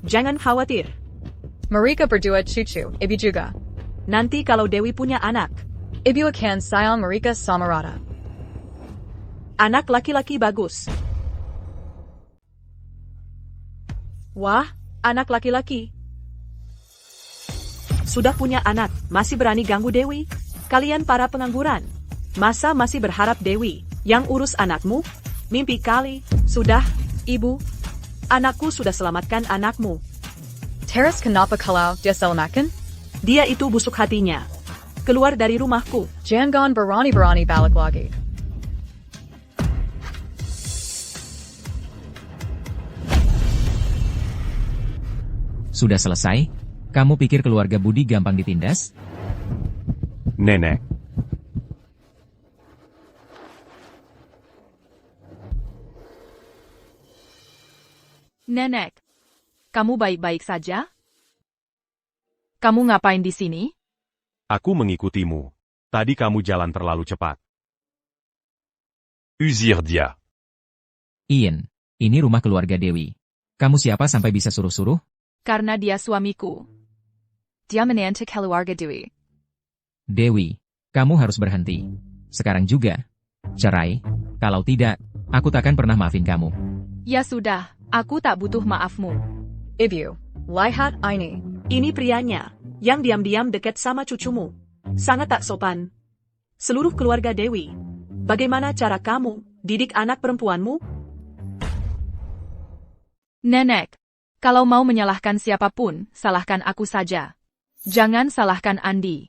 Jangan khawatir. Marika berdua cucu, ibu juga. Nanti kalau Dewi punya anak. Ibu akan sayang Marika sama Rada. Anak laki-laki bagus. Wah, anak laki-laki. Sudah punya anak, masih berani ganggu Dewi? Kalian para pengangguran. Masa masih berharap Dewi yang urus anakmu? Mimpi kali. Sudah, ibu. Anakku sudah selamatkan anakmu. Teras kenapa kalau dia selamatkan? Dia itu busuk hatinya. Keluar dari rumahku. Jangan berani-berani balik lagi. Sudah selesai? Kamu pikir keluarga Budi gampang ditindas? Nenek. Nenek, kamu baik-baik saja? Kamu ngapain di sini? Aku mengikutimu. Tadi kamu jalan terlalu cepat. Usir dia. Ian, ini rumah keluarga Dewi. Kamu siapa sampai bisa suruh-suruh? Karena dia suamiku. Dia menantu keluarga Dewi. Dewi, kamu harus berhenti. Sekarang juga. Cerai. Kalau tidak, aku takkan pernah maafin kamu. Ya sudah, aku tak butuh maafmu. Ibu, lihat ini. Ini prianya, yang diam-diam dekat sama cucumu. Sangat tak sopan. Seluruh keluarga Dewi. Bagaimana cara kamu didik anak perempuanmu? Nenek, kalau mau menyalahkan siapapun, salahkan aku saja. Jangan salahkan Andi.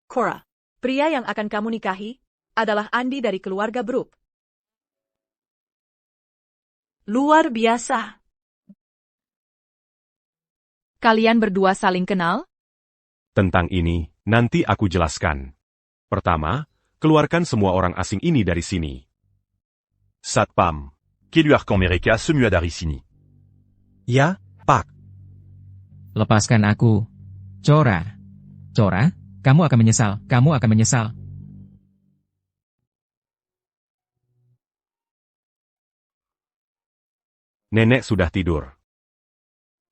Cora, pria yang akan kamu nikahi adalah Andi dari keluarga Brooke. Luar biasa. Kalian berdua saling kenal? Tentang ini, nanti aku jelaskan. Pertama, keluarkan semua orang asing ini dari sini. Satpam. Keluarkan mereka semua dari sini. Ya, Pak. Lepaskan aku. Cora. Cora, kamu akan menyesal. Kamu akan menyesal. Nenek sudah tidur.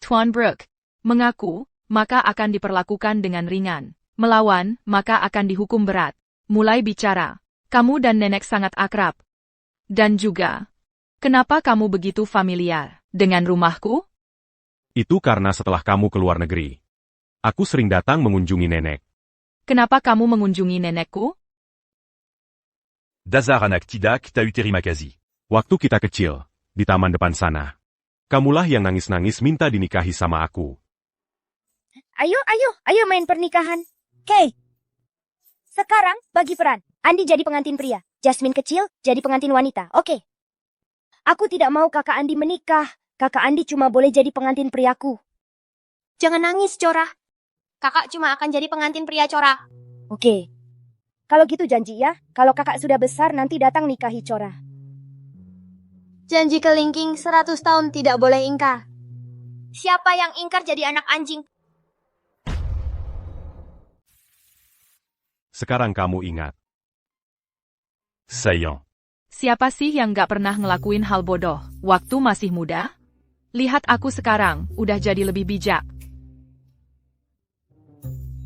Tuan Brooke, mengaku, maka akan diperlakukan dengan ringan. Melawan, maka akan dihukum berat. Mulai bicara. Kamu dan nenek sangat akrab. Dan juga, kenapa kamu begitu familiar dengan rumahku? Itu karena setelah kamu keluar negeri. Aku sering datang mengunjungi nenek. Kenapa kamu mengunjungi nenekku? Dasar anak tidak tahu terima kasih. Waktu kita kecil, di taman depan sana. Kamulah yang nangis-nangis minta dinikahi sama aku. Ayo main pernikahan. Hey, Sekarang, bagi peran. Andi jadi pengantin pria. Jasmine kecil, jadi pengantin wanita. Oke. Aku tidak mau kakak Andi menikah. Kakak Andi cuma boleh jadi pengantin priaku. Jangan nangis, Cora. Kakak cuma akan jadi pengantin pria Cora. Oke. Kalau gitu janji ya, kalau kakak sudah besar nanti datang nikahi Cora. Janji kelingking 100 tahun tidak boleh ingkar. Siapa yang ingkar jadi anak anjing? Sekarang kamu ingat. Saillant. Siapa sih yang gak pernah ngelakuin hal bodoh waktu masih muda? Lihat aku sekarang, udah jadi lebih bijak.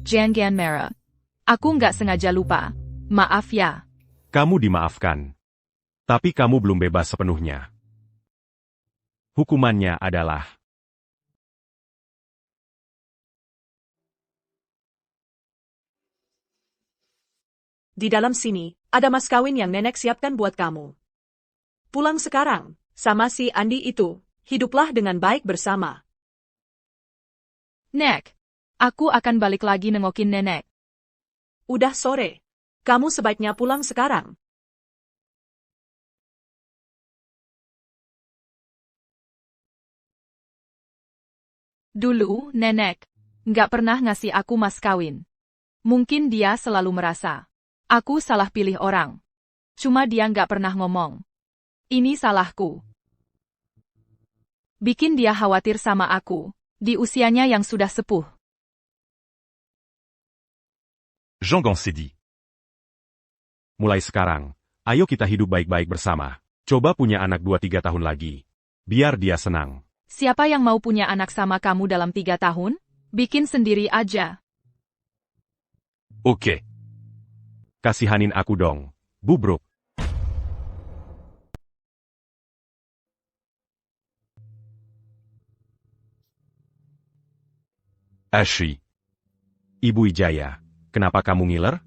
Jangan merah. Aku nggak sengaja lupa. Maaf ya. Kamu dimaafkan. Tapi kamu belum bebas sepenuhnya. Hukumannya adalah Di dalam sini, ada mas kawin yang nenek siapkan buat kamu. Pulang sekarang, sama si Andi itu. Hiduplah dengan baik bersama. Nek, aku akan balik lagi nengokin nenek. Udah sore. Kamu sebaiknya pulang sekarang. Dulu, nenek nggak pernah ngasih aku mas kawin. Mungkin dia selalu merasa aku salah pilih orang. Cuma dia nggak pernah ngomong. Ini salahku. Bikin dia khawatir sama aku, di usianya yang sudah sepuh. Jean Gancedi. mulai sekarang, ayo kita hidup baik-baik bersama. Coba punya anak 2-3 tahun lagi. Biar dia senang. Siapa yang mau punya anak sama kamu dalam 3 tahun? Bikin sendiri aja. Oke. Kasihanin aku dong, Bubruk. Ashi. Ibu Wijaya, kenapa kamu ngiler?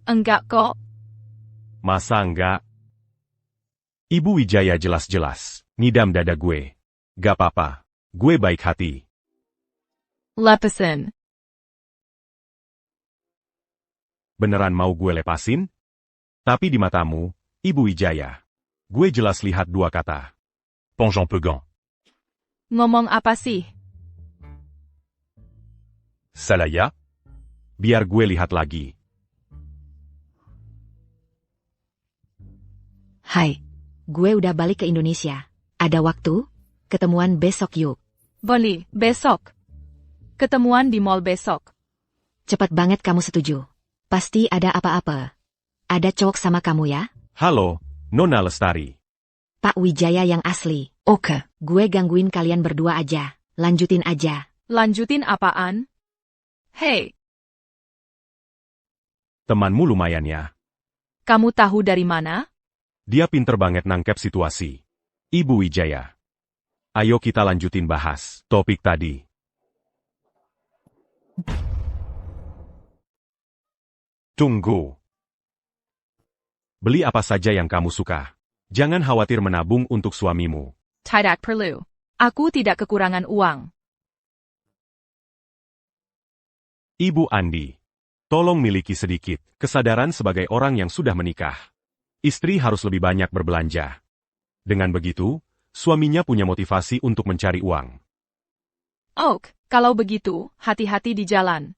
Enggak kok. Masa enggak? Ibu Wijaya jelas-jelas ngidam dada gue. Gak apa-apa, gue baik hati. Lepasin. Beneran mau gue lepasin? Tapi di matamu, Ibu Wijaya, gue jelas lihat 2 kata. Penjean Pegan. Ngomong apa sih? Salaya. Biar gue lihat lagi. Hai, gue udah balik ke Indonesia. Ada waktu? Ketemuan besok yuk. Boleh, besok. Ketemuan di mall besok. Cepat banget kamu setuju. Pasti ada apa-apa. Ada cowok sama kamu ya? Halo, Nona Lestari. Pak Wijaya yang asli. Oke. Gue gangguin kalian berdua aja. Lanjutin aja. Lanjutin apaan? Hei, Temanmu lumayan ya. kamu tahu dari mana? Dia pinter banget nangkep situasi. Ibu Wijaya. Ayo kita lanjutin bahas topik tadi. Tunggu. Beli apa saja yang kamu suka. Jangan khawatir menabung untuk suamimu. Tidak perlu. Aku tidak kekurangan uang. Ibu Andi. Tolong miliki sedikit kesadaran sebagai orang yang sudah menikah. Istri harus lebih banyak berbelanja. Dengan begitu, suaminya punya motivasi untuk mencari uang. Oke, kalau begitu, hati-hati di jalan.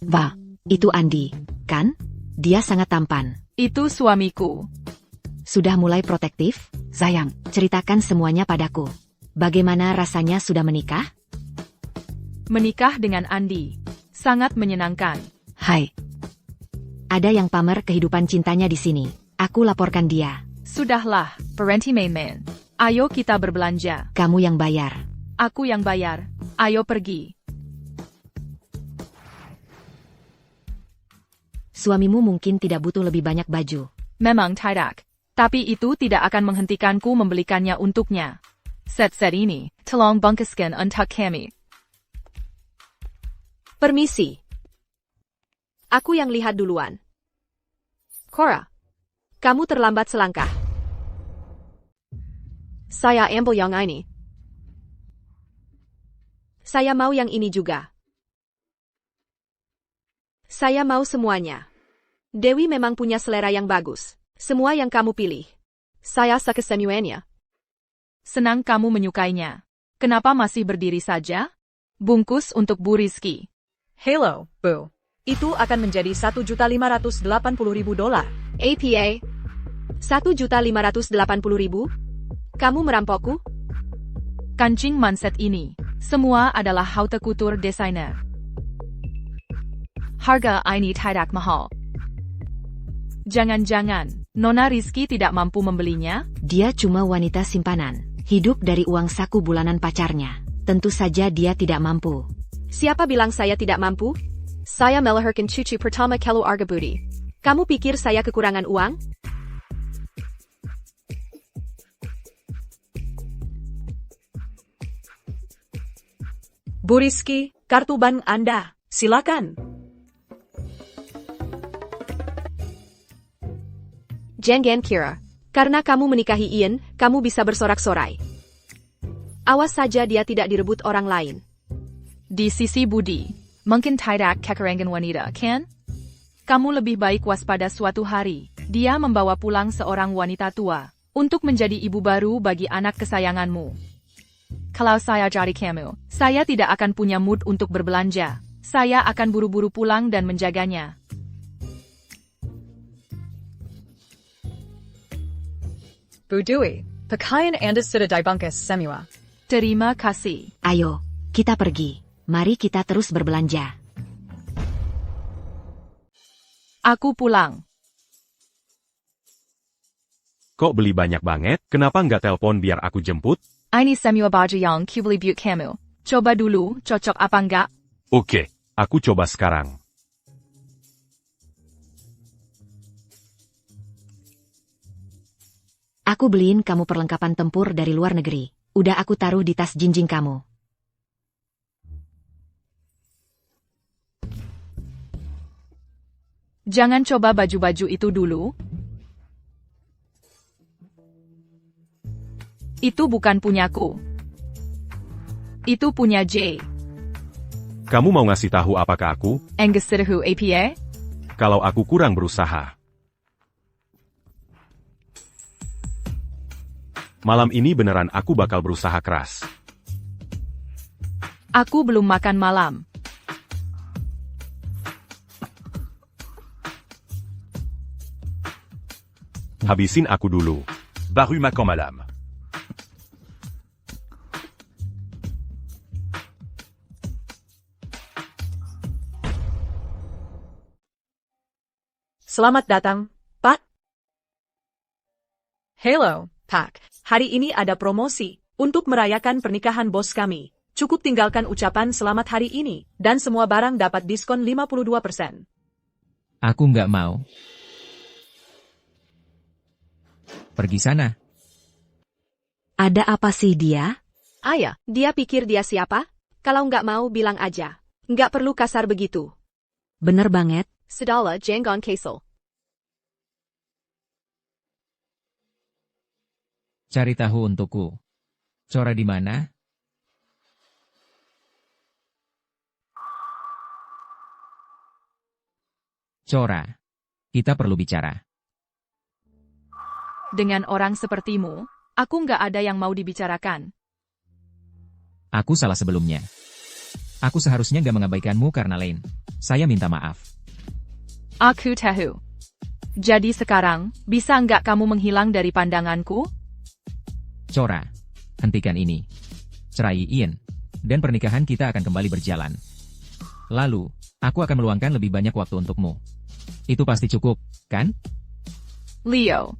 Wah, itu Andi, kan? Dia sangat tampan. Itu suamiku. Sudah mulai protektif? Sayang, ceritakan semuanya padaku. Bagaimana rasanya sudah menikah? Menikah dengan Andi. Sangat menyenangkan. Hai. Ada yang pamer kehidupan cintanya di sini. Aku laporkan dia. Sudahlah, parenti main-main. Ayo kita berbelanja. Kamu yang bayar. Aku yang bayar. Ayo pergi. Suamimu mungkin tidak butuh lebih banyak baju. Memang tidak. Tapi itu tidak akan menghentikanku membelikannya untuknya. Set-set ini, tolong bungkuskan untuk kami. Permisi. Aku yang lihat duluan. Cora, kamu terlambat selangkah. Saya ambil yang ini. Saya mau yang ini juga. Saya mau semuanya. Dewi memang punya selera yang bagus. Semua yang kamu pilih. Saya suka semuanya. Senang kamu menyukainya. Kenapa masih berdiri saja? Bungkus untuk Bu Rizky. Hello, Bu. Itu akan menjadi $1.580.000. APA. $1.580.000? Kamu merampokku? Kancing manset ini. Semua adalah haute couture designer. Harga ini tidak mahal. Jangan-jangan, Nona Rizky tidak mampu membelinya? Dia cuma wanita simpanan. Hidup dari uang saku bulanan pacarnya. Tentu saja dia tidak mampu. Siapa bilang saya tidak mampu? Saya melahirkan cucu pertama kalau harga budi. Kamu pikir saya kekurangan uang? Bu Rizky, kartu bank Anda. Silakan. Jangan kira. Karena kamu menikahi Ian, kamu bisa bersorak-sorai. Awas saja dia tidak direbut orang lain. Di sisi Budi, mungkin tidak kekurangan wanita, kan? Kamu lebih baik waspada suatu hari. Dia membawa pulang seorang wanita tua untuk menjadi ibu baru bagi anak kesayanganmu. Kalau saya jadi kamu, saya tidak akan punya mood untuk berbelanja. Saya akan buru-buru pulang dan menjaganya. Bu Dewi, pakaian Anda sudah dibungkus semua. Terima kasih. Ayo, kita pergi. Mari kita terus berbelanja. Aku pulang. Kok beli banyak banget? Kenapa nggak telepon biar aku jemput? Ini semua baju yang kubeli buat kamu. Coba dulu, cocok apa enggak? Oke, aku coba sekarang. Aku beliin kamu perlengkapan tempur dari luar negeri. Udah aku taruh di tas jinjing kamu. Jangan coba baju-baju itu dulu. Itu bukan punyaku. Itu punya Jay. Kamu mau ngasih tahu apa ke aku? Angus Sidahu APA? Kalau aku kurang berusaha. Malam ini beneran aku bakal berusaha keras. Aku belum makan malam. Habisin aku dulu. Baru makan malam. Selamat datang, Pak. Hello, Pak. Hari ini ada promosi untuk merayakan pernikahan bos kami. Cukup tinggalkan ucapan selamat hari ini, dan semua barang dapat diskon 52%. Aku nggak mau. Pergi sana. Ada apa sih dia? Ayah, dia pikir dia siapa? Kalau nggak mau bilang aja. Nggak perlu kasar begitu. Bener banget. Sedala jangan kesel. Cari tahu untukku. Cora di mana? Cora, kita perlu bicara. Dengan orang sepertimu, aku nggak ada yang mau dibicarakan. Aku salah sebelumnya. Aku seharusnya nggak mengabaikanmu karena Lane. Saya minta maaf. Aku tahu. Jadi sekarang, bisa nggak kamu menghilang dari pandanganku? Cora, hentikan ini. Cerai Ian, dan pernikahan kita akan kembali berjalan. Lalu, aku akan meluangkan lebih banyak waktu untukmu. Itu pasti cukup, kan? Leo.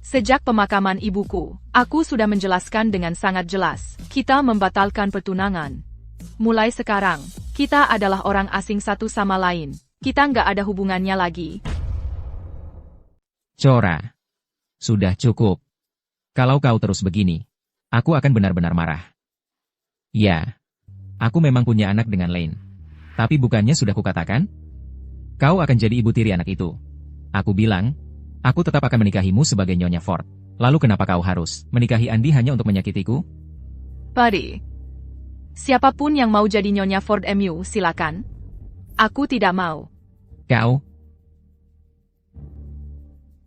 Sejak pemakaman ibuku, aku sudah menjelaskan dengan sangat jelas. Kita membatalkan pertunangan. Mulai sekarang, kita adalah orang asing satu sama lain. Kita nggak ada hubungannya lagi. Cora, sudah cukup. Kalau kau terus begini, aku akan benar-benar marah. Ya, aku memang punya anak dengan Lane. Tapi bukannya sudah kukatakan? Kau akan jadi ibu tiri anak itu. Aku bilang, aku tetap akan menikahimu sebagai Nyonya Ford. Lalu kenapa kau harus menikahi Andi hanya untuk menyakitiku? Buddy. Siapapun yang mau jadi Nyonya Ford MU, silakan. Aku tidak mau. Kau?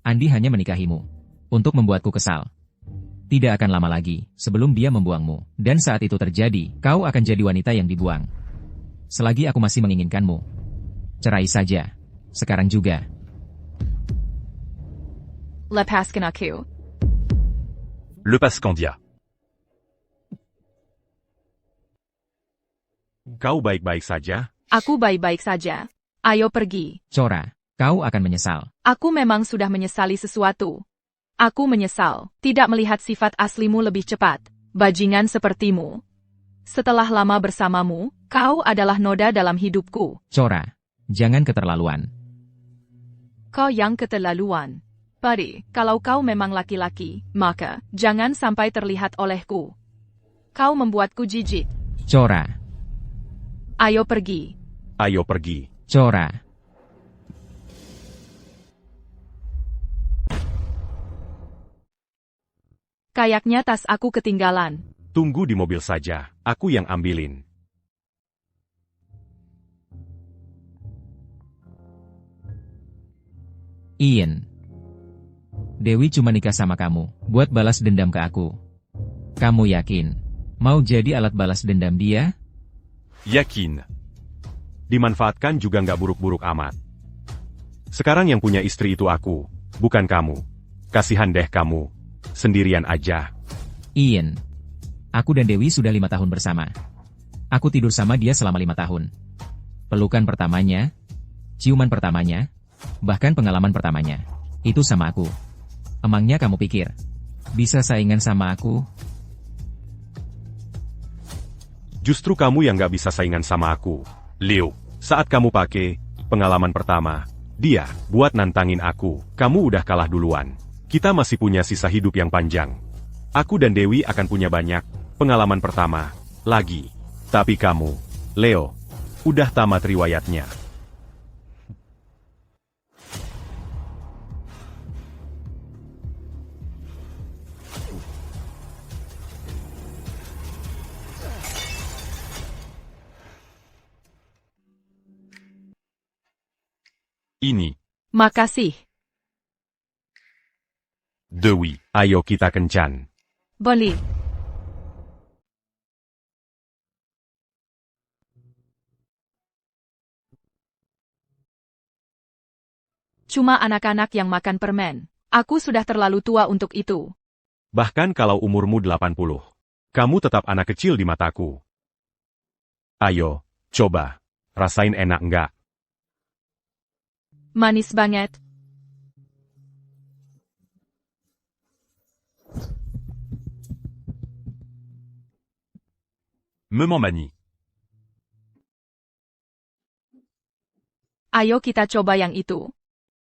Andi hanya menikahimu untuk membuatku kesal. Tidak akan lama lagi sebelum dia membuangmu, dan saat itu terjadi, kau akan jadi wanita yang dibuang. Selagi aku masih menginginkanmu, cerai saja. Sekarang juga. Lepaskan aku. Lepaskan dia. Kau baik-baik saja? Aku baik-baik saja. Ayo pergi. Cora, kau akan menyesal. Aku memang sudah menyesali sesuatu. Aku menyesal tidak melihat sifat aslimu lebih cepat, bajingan sepertimu. Setelah lama bersamamu, kau adalah noda dalam hidupku. Cora, jangan keterlaluan. Kau yang keterlaluan. Pari, kalau kau memang laki-laki, maka jangan sampai terlihat olehku. Kau membuatku jijik. Cora. Ayo pergi. Ayo pergi. Cora. Kayaknya tas aku ketinggalan. Tunggu di mobil saja, aku yang ambilin. Ian. Dewi cuma nikah sama kamu, buat balas dendam ke aku. Kamu yakin mau jadi alat balas dendam dia? Yakin. Dimanfaatkan juga nggak buruk-buruk amat. Sekarang yang punya istri itu aku, bukan kamu. Kasihan deh kamu. Sendirian aja. Ian. Aku dan Dewi sudah 5 tahun bersama. Aku tidur sama dia selama 5 tahun. Pelukan pertamanya, ciuman pertamanya, bahkan pengalaman pertamanya. Itu sama aku. Emangnya kamu pikir bisa saingan sama aku? Justru kamu yang nggak bisa saingan sama aku. Liu, saat kamu pakai pengalaman pertama, dia buat nantangin aku. Kamu udah kalah duluan. Kita masih punya sisa hidup yang panjang. Aku dan Dewi akan punya banyak pengalaman pertama lagi. Tapi kamu, Leo, udah tamat riwayatnya. Ini. Makasih. Dewi, ayo kita kencan. Boleh. Cuma anak-anak yang makan permen. Aku sudah terlalu tua untuk itu. Bahkan kalau umurmu 80. Kamu tetap anak kecil di mataku. Ayo, coba. Rasain enak nggak? Manis banget. Me m'en manie. Ayo kita coba yang itu.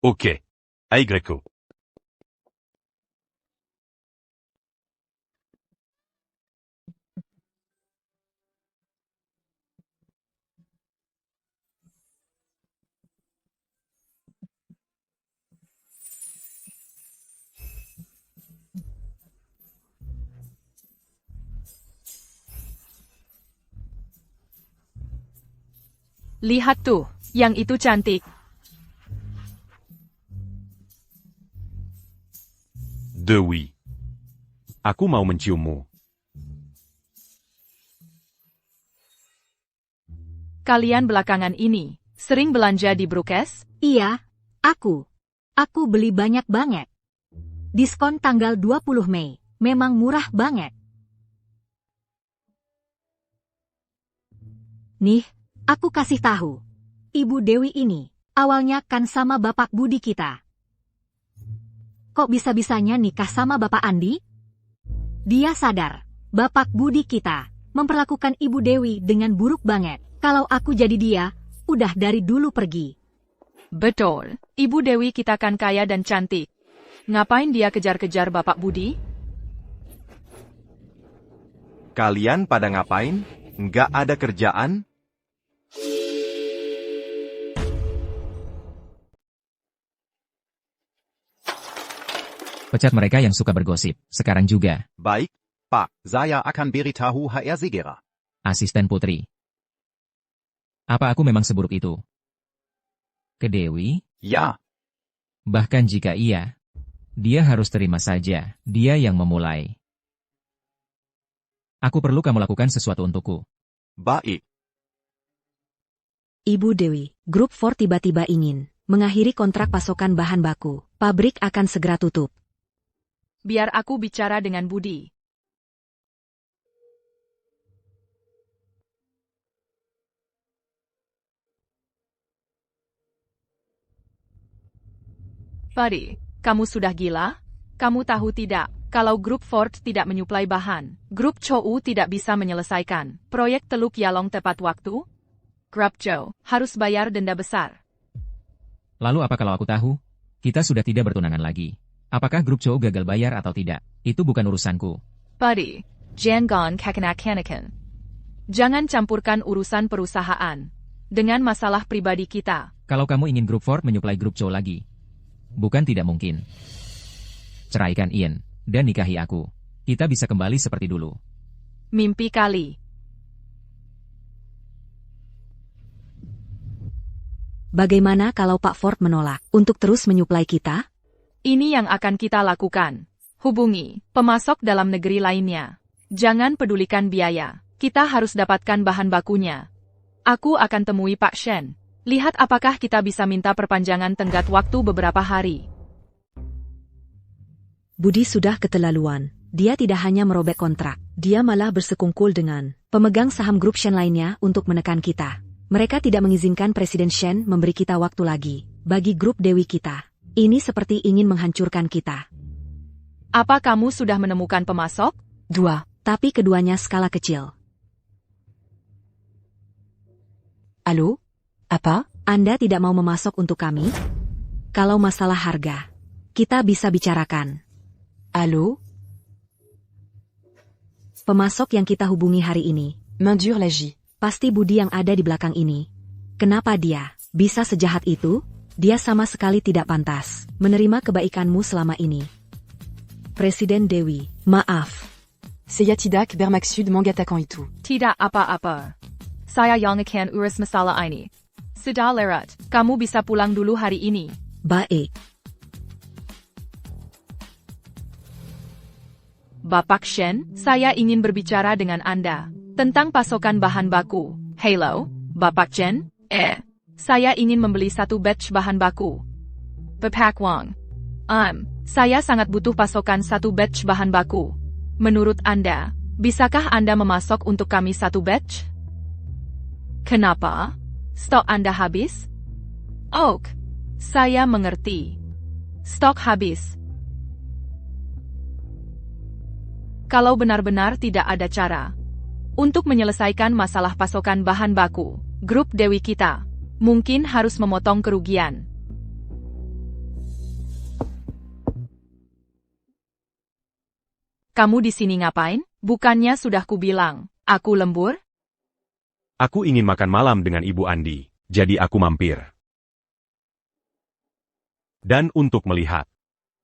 Ok. Ay Greco. Lihat tuh, yang itu cantik. Dewi. Aku mau menciummu. Kalian belakangan ini sering belanja di Brookes? Iya, aku. Aku beli banyak banget. Diskon tanggal 20 Mei. Memang murah banget. Nih, aku kasih tahu. Ibu Dewi ini, awalnya kan sama Bapak Budi kita. Kok bisa-bisanya nikah sama Bapak Andi? Dia sadar, Bapak Budi kita memperlakukan Ibu Dewi dengan buruk banget. Kalau aku jadi dia, udah dari dulu pergi. Betul, Ibu Dewi kita kan kaya dan cantik. Ngapain dia kejar-kejar Bapak Budi? Kalian pada ngapain? Nggak ada kerjaan? Pecat mereka yang suka bergosip, sekarang juga. Baik, Pak, saya akan beritahu HR segera. asisten putri. Apa aku memang seburuk itu? Ke Dewi? Ya. Bahkan jika iya, dia harus terima saja, dia yang memulai. Aku perlu kamu lakukan sesuatu untukku. Baik. Ibu Dewi, Grup Ford tiba-tiba ingin mengakhiri kontrak pasokan bahan baku. Pabrik akan segera tutup. Biar aku bicara dengan Budi. Buddy, kamu sudah gila? Kamu tahu tidak, kalau Grup Ford tidak menyuplai bahan, Grup Chou tidak bisa menyelesaikan proyek Teluk Yalong tepat waktu? Grup Chou harus bayar denda besar. Lalu apa kalau aku tahu? Kita sudah tidak bertunangan lagi. Apakah Grup Chou gagal bayar atau tidak? Itu bukan urusanku. Buddy, jangan kekanak-kanakan. Jangan campurkan urusan perusahaan dengan masalah pribadi kita. Kalau kamu ingin Grup Ford menyuplai Grup Chou lagi, bukan tidak mungkin. Ceraikan Ian, dan nikahi aku. Kita bisa kembali seperti dulu. Mimpi kali. Bagaimana kalau Pak Ford menolak untuk terus menyuplai kita? Ini yang akan kita lakukan. Hubungi pemasok dalam negeri lainnya. Jangan pedulikan biaya. Kita harus dapatkan bahan bakunya. Aku akan temui Pak Shen. Lihat apakah kita bisa minta perpanjangan tenggat waktu beberapa hari. Budi sudah keterlaluan. Dia tidak hanya merobek kontrak, dia malah bersekungkul dengan pemegang saham grup Shen lainnya untuk menekan kita. Mereka tidak mengizinkan Presiden Shen memberi kita waktu lagi bagi grup Dewi kita. Ini seperti ingin menghancurkan kita. Apa kamu sudah menemukan pemasok? 2, tapi keduanya skala kecil. Halo? Apa? Anda tidak mau memasok untuk kami? Kalau masalah harga, kita bisa bicarakan. Halo? Pemasok yang kita hubungi hari ini, Mandur Legi. Pasti Budi yang ada di belakang ini. Kenapa dia bisa sejahat itu? Dia sama sekali tidak pantas menerima kebaikanmu selama ini. Presiden Dewi, maaf. Saya tidak bermaksud mengatakan itu. Tidak apa-apa. Saya yang akan urus masalah ini. Sudah lewat, kamu bisa pulang dulu hari ini. Baik. Bapak Shen, saya ingin berbicara dengan Anda tentang pasokan bahan baku. Halo, Bapak Chen? Saya ingin membeli satu batch bahan baku. Bapak Wang. Saya sangat butuh pasokan satu batch bahan baku. Menurut Anda, bisakah Anda memasok untuk kami satu batch? Kenapa? Stok Anda habis? Oh, saya mengerti. Stok habis. Kalau benar-benar tidak ada cara untuk menyelesaikan masalah pasokan bahan baku, grup Dewi kita mungkin harus memotong kerugian. Kamu di sini ngapain? Bukannya sudah kubilang, aku lembur? Aku ingin makan malam dengan Ibu Andi, jadi aku mampir. Dan untuk melihat,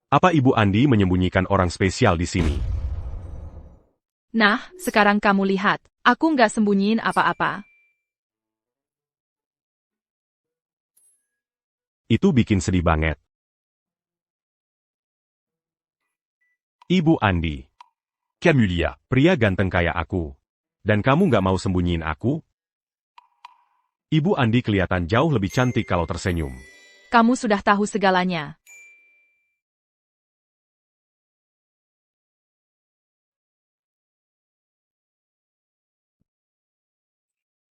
apa Ibu Andi menyembunyikan orang spesial di sini? Nah, sekarang kamu lihat, aku nggak sembunyiin apa-apa. Itu bikin sedih banget. Ibu Andi. Camulia. Pria ganteng kayak aku. Dan kamu nggak mau sembunyiin aku? Ibu Andi kelihatan jauh lebih cantik kalau tersenyum. Kamu sudah tahu segalanya.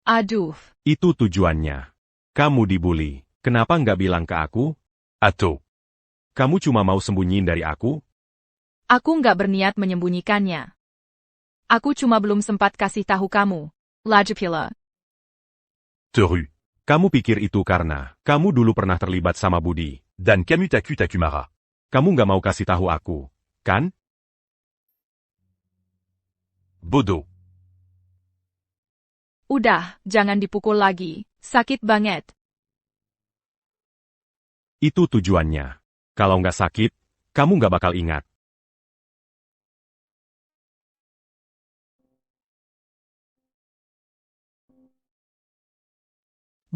Aduh. Itu tujuannya. Kamu dibully. Kenapa nggak bilang ke aku? Atau kamu cuma mau sembunyiin dari aku? Aku nggak berniat menyembunyikannya. Aku cuma belum sempat kasih tahu kamu. Lajapila. Teru. Kamu pikir itu karena kamu dulu pernah terlibat sama Budi. Dan kamu taku marah. Kamu nggak mau kasih tahu aku, kan? Bodoh. Udah, jangan dipukul lagi. Sakit banget. Itu tujuannya. Kalau nggak sakit, kamu nggak bakal ingat.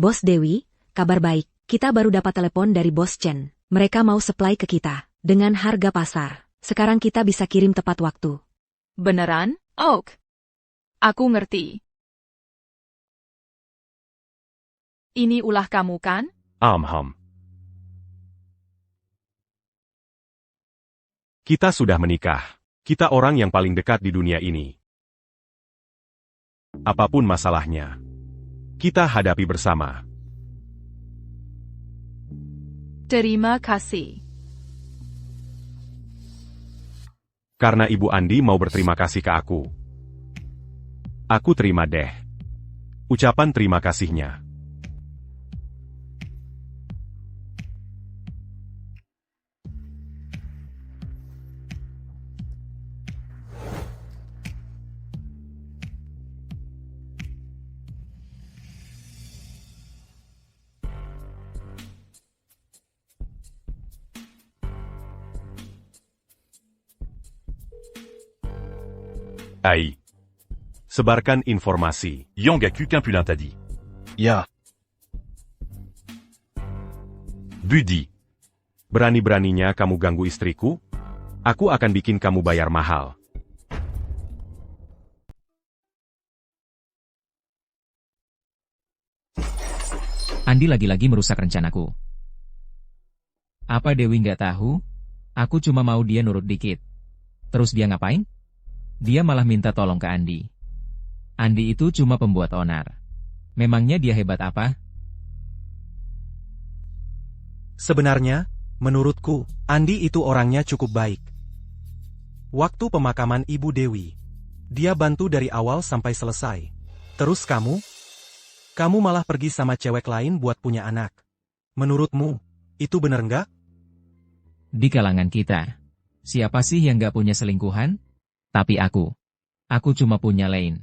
Bos Dewi, kabar baik. Kita baru dapat telepon dari Bos Chen. Mereka mau supply ke kita dengan harga pasar. Sekarang kita bisa kirim tepat waktu. Beneran, Oak? Aku ngerti. Ini ulah kamu kan? Kita sudah menikah. Kita orang yang paling dekat di dunia ini. Apapun masalahnya, kita hadapi bersama. Terima kasih. Karena Ibu Andi mau berterima kasih ke aku. Aku terima deh. Ucapan terima kasihnya. Ai. Sebarkan informasi. Yongaku qu'un pullin t'a dit. Ya. Budi. Berani-beraninya kamu ganggu istriku? Aku akan bikin kamu bayar mahal. Andi lagi-lagi merusak rencanaku. Apa Dewi nggak tahu? Aku cuma mau dia nurut dikit. Terus dia ngapain? Dia malah minta tolong ke Andi. Andi itu cuma pembuat onar. Memangnya dia hebat apa? Sebenarnya, menurutku, Andi itu orangnya cukup baik. Waktu pemakaman Ibu Dewi, dia bantu dari awal sampai selesai. Terus kamu? Kamu malah pergi sama cewek lain buat punya anak. Menurutmu, itu bener nggak? Di kalangan kita, siapa sih yang nggak punya selingkuhan? Tapi aku cuma punya Lane.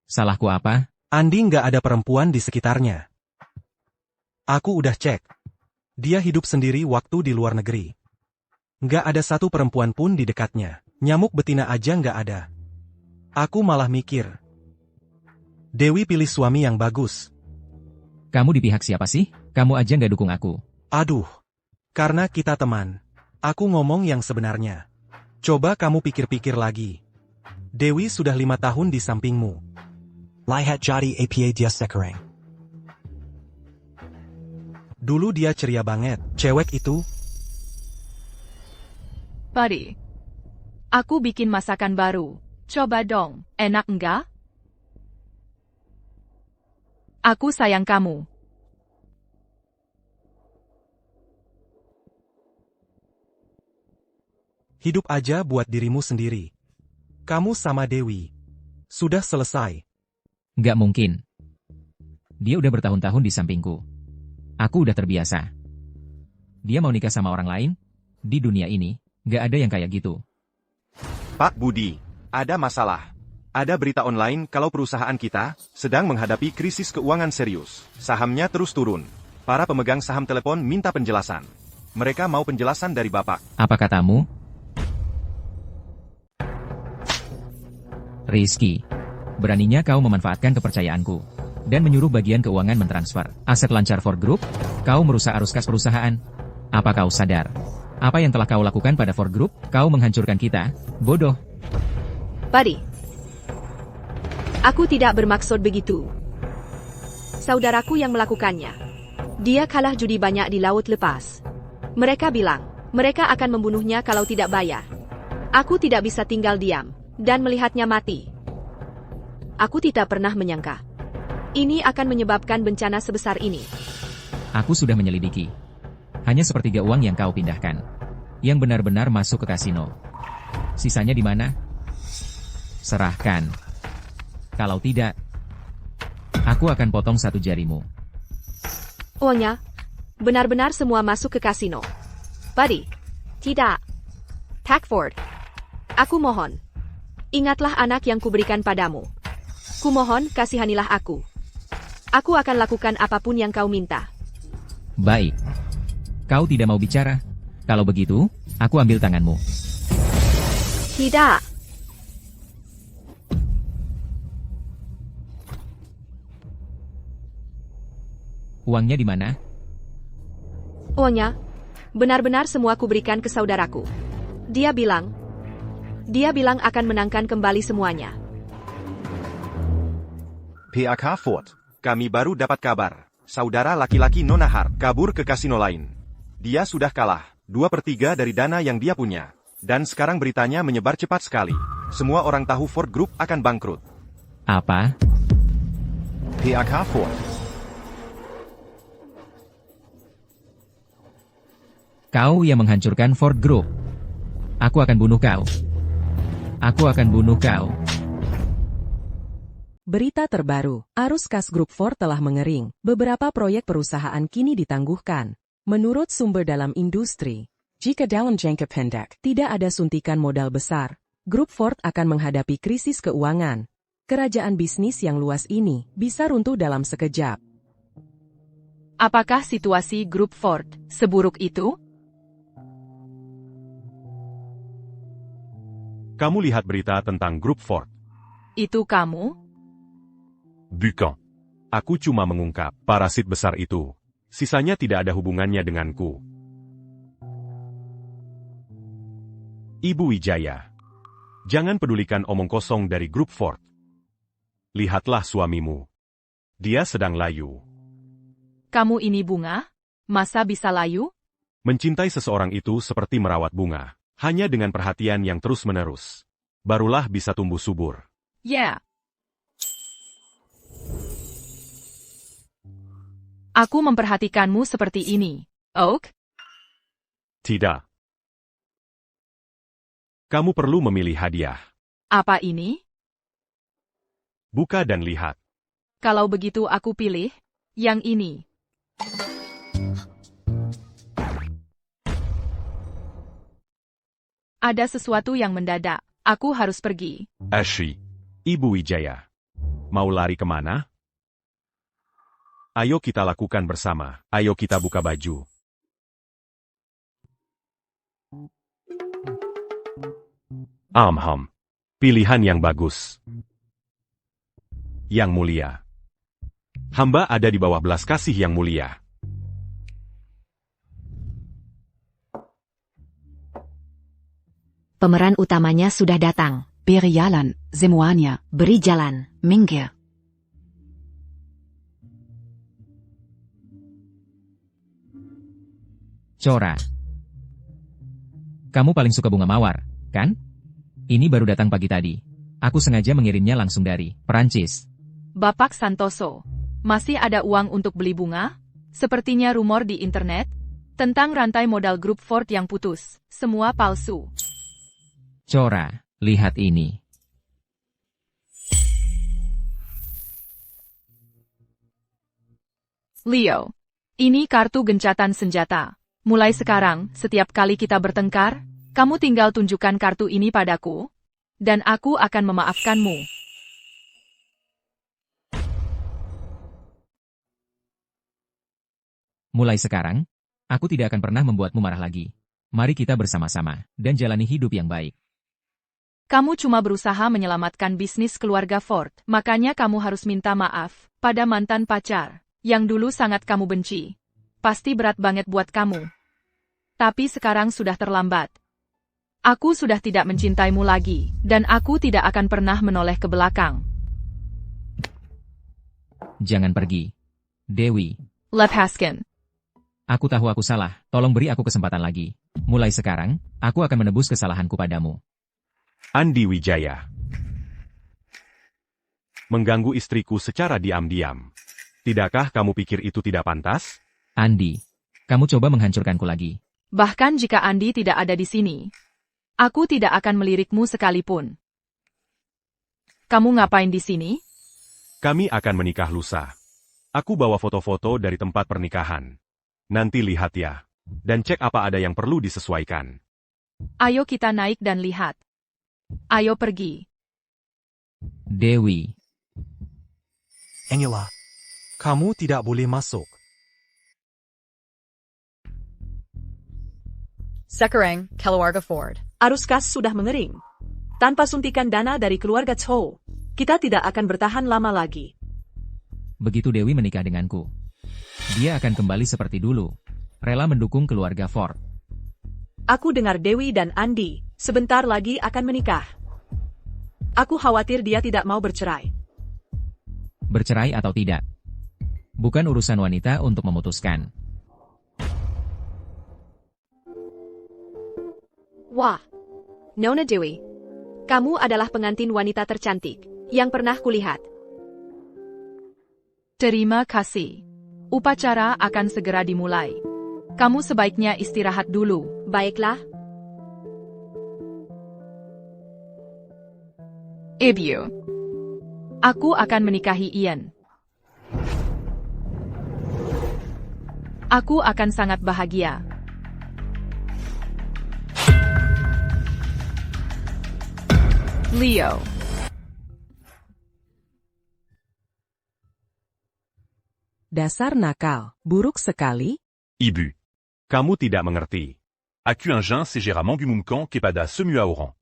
Salahku apa? Andi nggak ada perempuan di sekitarnya. Aku udah cek. Dia hidup sendiri waktu di luar negeri. Nggak ada satu perempuan pun di dekatnya. Nyamuk betina aja nggak ada. Aku malah mikir. Dewi pilih suami yang bagus. Kamu di pihak siapa sih? Kamu aja nggak dukung aku. Aduh. Karena kita teman. Aku ngomong yang sebenarnya. Coba kamu pikir-pikir lagi. Dewi sudah 5 tahun di sampingmu. Lihat jadi apa dia sekarang. Dulu dia ceria banget, cewek itu. Buddy. Aku bikin masakan baru. Coba dong, enak enggak? Aku sayang kamu. Hidup aja buat dirimu sendiri. Kamu sama Dewi. Sudah selesai. Nggak mungkin. Dia udah bertahun-tahun di sampingku. Aku udah terbiasa. Dia mau nikah sama orang lain? Di dunia ini, nggak ada yang kayak gitu. Pak Budi, ada masalah. Ada berita online kalau perusahaan kita sedang menghadapi krisis keuangan serius. Sahamnya terus turun. Para pemegang saham telepon minta penjelasan. Mereka mau penjelasan dari Bapak. Apa katamu? Rizky, beraninya kau memanfaatkan kepercayaanku dan menyuruh bagian keuangan mentransfer aset lancar Ford Group? Kau merusak arus kas perusahaan. Apa kau sadar? Apa yang telah kau lakukan pada Ford Group? Kau menghancurkan kita. Bodoh. Buddy. Aku tidak bermaksud begitu. Saudaraku yang melakukannya. Dia kalah judi banyak di laut lepas. Mereka bilang, mereka akan membunuhnya kalau tidak bayar. Aku tidak bisa tinggal diam dan melihatnya mati. Aku tidak pernah menyangka ini akan menyebabkan bencana sebesar ini. Aku sudah menyelidiki. Hanya sepertiga uang yang kau pindahkan, yang benar-benar masuk ke kasino. Sisanya di mana? Serahkan. Kalau tidak, aku akan potong satu jarimu. Uangnya benar-benar semua masuk ke kasino. Buddy, tidak. Packford, aku mohon. Ingatlah anak yang kuberikan padamu. Kumohon, kasihanilah aku. Aku akan lakukan apapun yang kau minta. Baik. Kau tidak mau bicara? Kalau begitu, aku ambil tanganmu. Tidak. Uangnya di mana? Uangnya, benar-benar semua kuberikan ke saudaraku. Dia bilang akan menangkan kembali semuanya. PAK Fort. Kami baru dapat kabar. Saudara laki-laki Nona Hart kabur ke kasino lain. Dia sudah kalah 2/3 dari dana yang dia punya. Dan sekarang beritanya menyebar cepat sekali. Semua orang tahu Ford Group akan bangkrut. Apa? PAK Fort. Kau yang menghancurkan Ford Group. Aku akan bunuh kau. Aku akan bunuh kau. Berita terbaru, arus kas grup Ford telah mengering. Beberapa proyek perusahaan kini ditangguhkan. Menurut sumber dalam industri, jika dalam jangka pendek tidak ada suntikan modal besar, grup Ford akan menghadapi krisis keuangan. Kerajaan bisnis yang luas ini bisa runtuh dalam sekejap. Apakah situasi grup Ford seburuk itu? Kamu lihat berita tentang grup Ford. Itu kamu? Bukan. Aku cuma mengungkap parasit besar itu. Sisanya tidak ada hubungannya denganku. Ibu Wijaya. Jangan pedulikan omong kosong dari grup Ford. Lihatlah suamimu. Dia sedang layu. Kamu ini bunga? Masa bisa layu? Mencintai seseorang itu seperti merawat bunga. Hanya dengan perhatian yang terus-menerus. Barulah bisa tumbuh subur. Ya. Aku memperhatikanmu seperti ini, Oak. Tidak. Kamu perlu memilih hadiah. Apa ini? Buka dan lihat. Kalau begitu aku pilih yang ini. Ada sesuatu yang mendadak. Aku harus pergi. Ashley. Ibu Wijaya. Mau lari kemana? Ayo kita lakukan bersama. Ayo kita buka baju. Pilihan yang bagus. Yang mulia. Hamba ada di bawah belas kasih yang mulia. Pemeran utamanya sudah datang. Beri jalan, semuanya. Beri jalan, minggir. Cora. Kamu paling suka bunga mawar, kan? Ini baru datang pagi tadi. Aku sengaja mengirimnya langsung dari Perancis. Bapak Santoso, masih ada uang untuk beli bunga? Sepertinya rumor di internet tentang rantai modal grup Ford yang putus. Semua palsu. Cora, lihat ini. Leo, ini kartu gencatan senjata. Mulai sekarang, setiap kali kita bertengkar, kamu tinggal tunjukkan kartu ini padaku, dan aku akan memaafkanmu. Mulai sekarang, aku tidak akan pernah membuatmu marah lagi. Mari kita bersama-sama, dan jalani hidup yang baik. Kamu cuma berusaha menyelamatkan bisnis keluarga Ford, makanya kamu harus minta maaf pada mantan pacar, yang dulu sangat kamu benci. Pasti berat banget buat kamu. Tapi sekarang sudah terlambat. Aku sudah tidak mencintaimu lagi, dan aku tidak akan pernah menoleh ke belakang. Jangan pergi. Dewi. Lepaskan. Aku tahu aku salah, tolong beri aku kesempatan lagi. Mulai sekarang, aku akan menebus kesalahanku padamu. Andi Wijaya. Mengganggu istriku secara diam-diam. Tidakkah kamu pikir itu tidak pantas? Andi, kamu coba menghancurkanku lagi. Bahkan jika Andi tidak ada di sini, aku tidak akan melirikmu sekalipun. Kamu ngapain di sini? Kami akan menikah lusa. Aku bawa foto-foto dari tempat pernikahan. Nanti lihat ya. Dan cek apa ada yang perlu disesuaikan. Ayo kita naik dan lihat. Ayo pergi. Dewi. Angela, kamu tidak boleh masuk. Sekarang, keluarga Ford. Arus kas sudah mengering. Tanpa suntikan dana dari keluarga Cho, kita tidak akan bertahan lama lagi. Begitu Dewi menikah denganku, Dia akan kembali seperti dulu. Rela mendukung keluarga Ford. Aku dengar Dewi dan Andi sebentar lagi akan menikah. Aku khawatir dia tidak mau bercerai. Bercerai atau tidak, bukan urusan wanita untuk memutuskan. Wah, Nona Dewi, kamu adalah pengantin wanita tercantik yang pernah kulihat. Terima kasih. Upacara akan segera dimulai. Kamu sebaiknya istirahat dulu. Baiklah. Ibu. Aku akan menikahi Ian. Aku akan sangat bahagia. Leo. Dasar nakal, buruk sekali. Ibu. Kamu tidak mengerti Akuingin segera Mangumumkan kepada semua orang.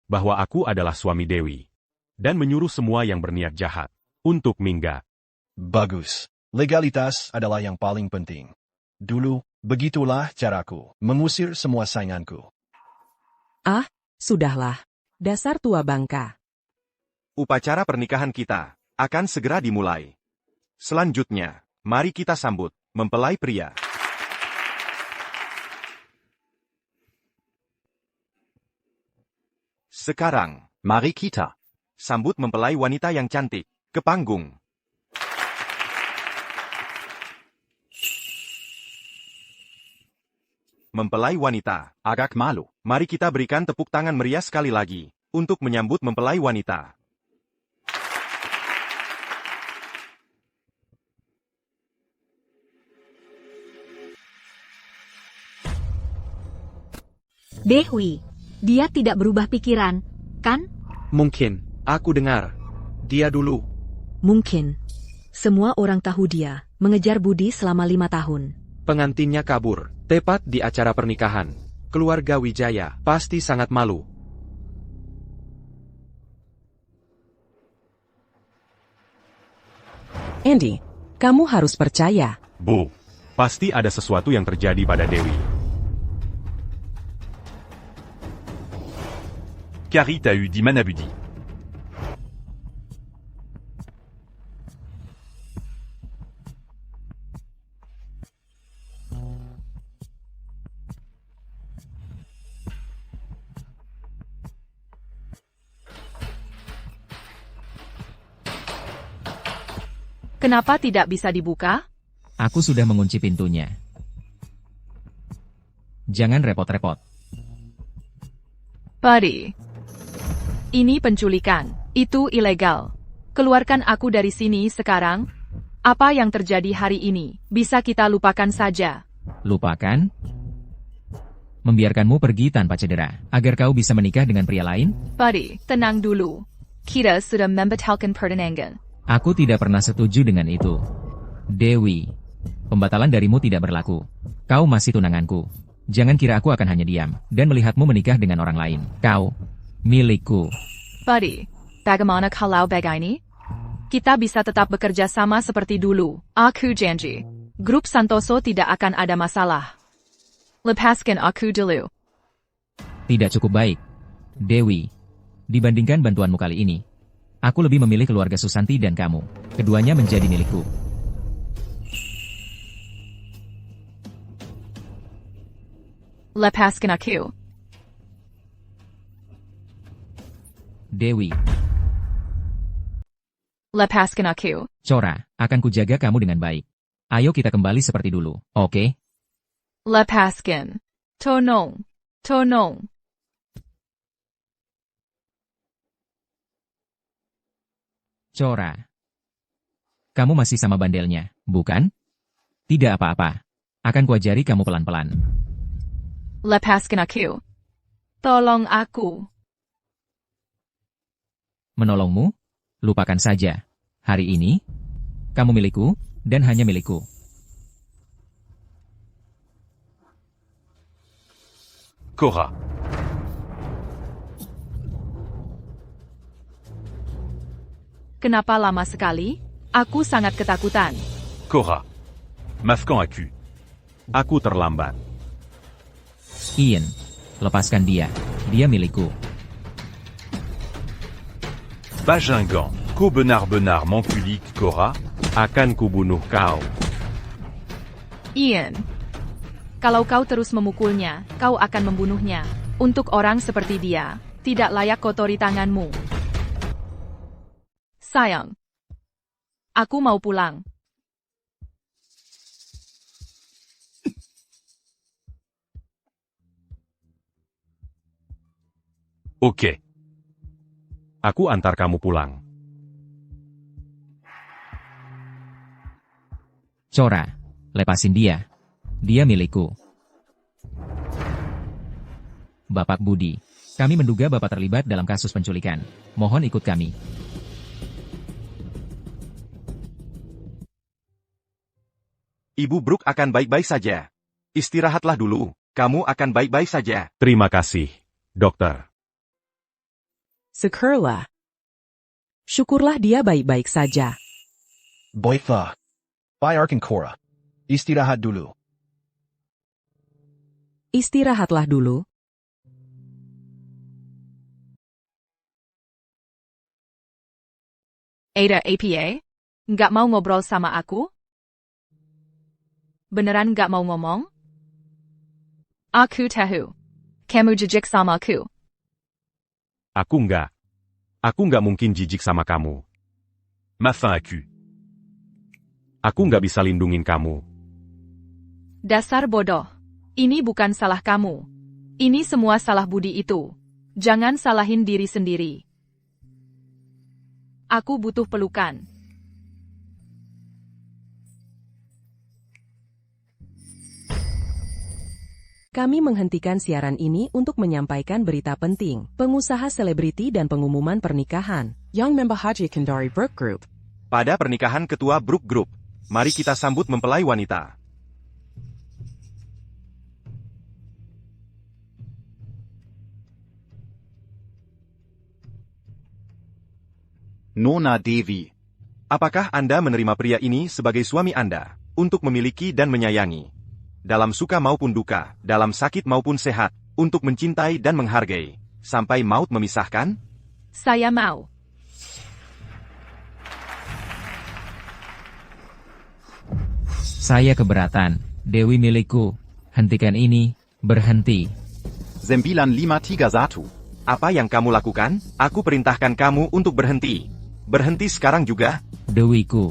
bahwa aku adalah suami Dewi. Dan menyuruh semua yang berniat jahat untuk minggat. Bagus. Legalitas adalah yang paling penting. Dulu, begitulah caraku mengusir semua sainganku. Ah, sudahlah. Dasar tua bangka. Upacara pernikahan kita akan segera dimulai. Selanjutnya, mari kita sambut mempelai pria. Sekarang, Mari kita sambut mempelai wanita yang cantik ke panggung. Mempelai wanita, agak malu. mari kita berikan tepuk tangan meriah sekali lagi untuk menyambut mempelai wanita. Dewi, dia tidak berubah pikiran, kan? Mungkin, aku dengar. Dia dulu. Mungkin. Semua orang tahu dia mengejar Budi selama 5 tahun. Pengantinnya kabur, tepat di acara pernikahan. Keluarga Wijaya pasti sangat malu. Andy, kamu harus percaya. Bu, pasti ada sesuatu yang terjadi pada Dewi. Kari t'a eu di Manabudi. Kenapa tidak bisa dibuka? Aku sudah mengunci pintunya. Jangan repot-repot. Buddy. Ini penculikan. Itu ilegal. Keluarkan aku dari sini sekarang. Apa yang terjadi hari ini, bisa kita lupakan saja. Lupakan? Membiarkanmu pergi tanpa cedera, agar kau bisa menikah dengan pria lain? Buddy, tenang dulu. Kita sudah membatalkan pertunangan. Aku tidak pernah setuju dengan itu. Dewi, pembatalan darimu tidak berlaku. Kau masih tunanganku. Jangan kira aku akan hanya diam dan melihatmu menikah dengan orang lain. Kau milikku. Buddy, bagaimana kalau begini? Kita bisa tetap bekerja sama seperti dulu. Aku janji. Grup Santoso tidak akan ada masalah. Lepaskan aku dulu. Tidak cukup baik. Dewi, dibandingkan bantuanmu kali ini, aku lebih memilih keluarga Susanti dan kamu. Keduanya menjadi milikku. Lepaskan aku. Dewi. Lepaskan aku. Cora, akan kujaga kamu dengan baik. Ayo kita kembali seperti dulu, oke? Lepaskan. Tolong. Tolong. Cora. Kamu masih sama bandelnya, bukan? Tidak apa-apa. Akan kuajari kamu pelan-pelan. Lepaskan aku. Tolong aku. Menolongmu? Lupakan saja. Hari ini, kamu milikku, dan hanya milikku. Cora. Kenapa lama sekali? Aku sangat ketakutan. Cora. Mafkan aku. Aku terlambat. Ian, lepaskan dia. Dia milikku. Bajingan, ko benar-benar m'enculique Cora. Akan kubunuh kau. Ian. Kalau kau terus memukulnya, kau akan membunuhnya. Untuk orang seperti dia, tidak layak kotori tanganmu. Sayang. Aku mau pulang. Oke. Aku antar kamu pulang. Cora, lepasin dia. Dia milikku. Bapak Budi, kami menduga Bapak terlibat dalam kasus penculikan. Mohon ikut kami. Ibu Brooke akan baik-baik saja. Istirahatlah dulu, kamu akan baik-baik saja. Terima kasih, dokter. Syukurlah. Syukurlah dia baik-baik saja. Baiklah. Biarkan Cora. Istirahat dulu. Istirahatlah dulu. Ada APA? Nggak mau ngobrol sama aku? Beneran nggak mau ngomong? Aku tahu. Kamu jijik sama aku. Aku nggak mungkin jijik sama kamu. Mafin aku. Aku nggak bisa lindungin kamu. Dasar bodoh. Ini bukan salah kamu. Ini semua salah Budi itu. Jangan salahin diri sendiri. Aku butuh pelukan. Kami menghentikan siaran ini untuk menyampaikan berita penting. Pengusaha selebriti dan pengumuman pernikahan. Young member Haji Kendari Brooke Group. Pada pernikahan ketua Brooke Group, mari kita sambut mempelai wanita. Nona Devi. Apakah Anda menerima pria ini sebagai suami Anda, untuk memiliki dan menyayangi? Dalam suka maupun duka, dalam sakit maupun sehat, untuk mencintai dan menghargai, sampai maut memisahkan? Saya mau. Saya keberatan. Dewi milikku. Hentikan ini. Berhenti. 95331. Apa yang kamu lakukan? Aku perintahkan kamu untuk berhenti. Berhenti sekarang juga. Dewiku.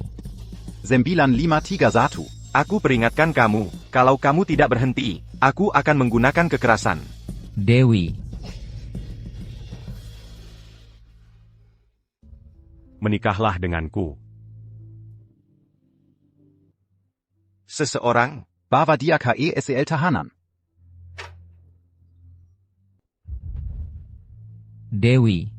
9531. Aku peringatkan kamu, kalau kamu tidak berhenti, aku akan menggunakan kekerasan. Dewi. Menikahlah denganku. Seseorang, bawa dia ke ESL tahanan. Dewi.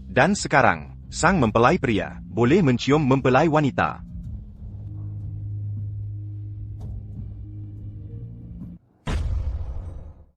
Dan sekarang, sang mempelai pria boleh mencium mempelai wanita.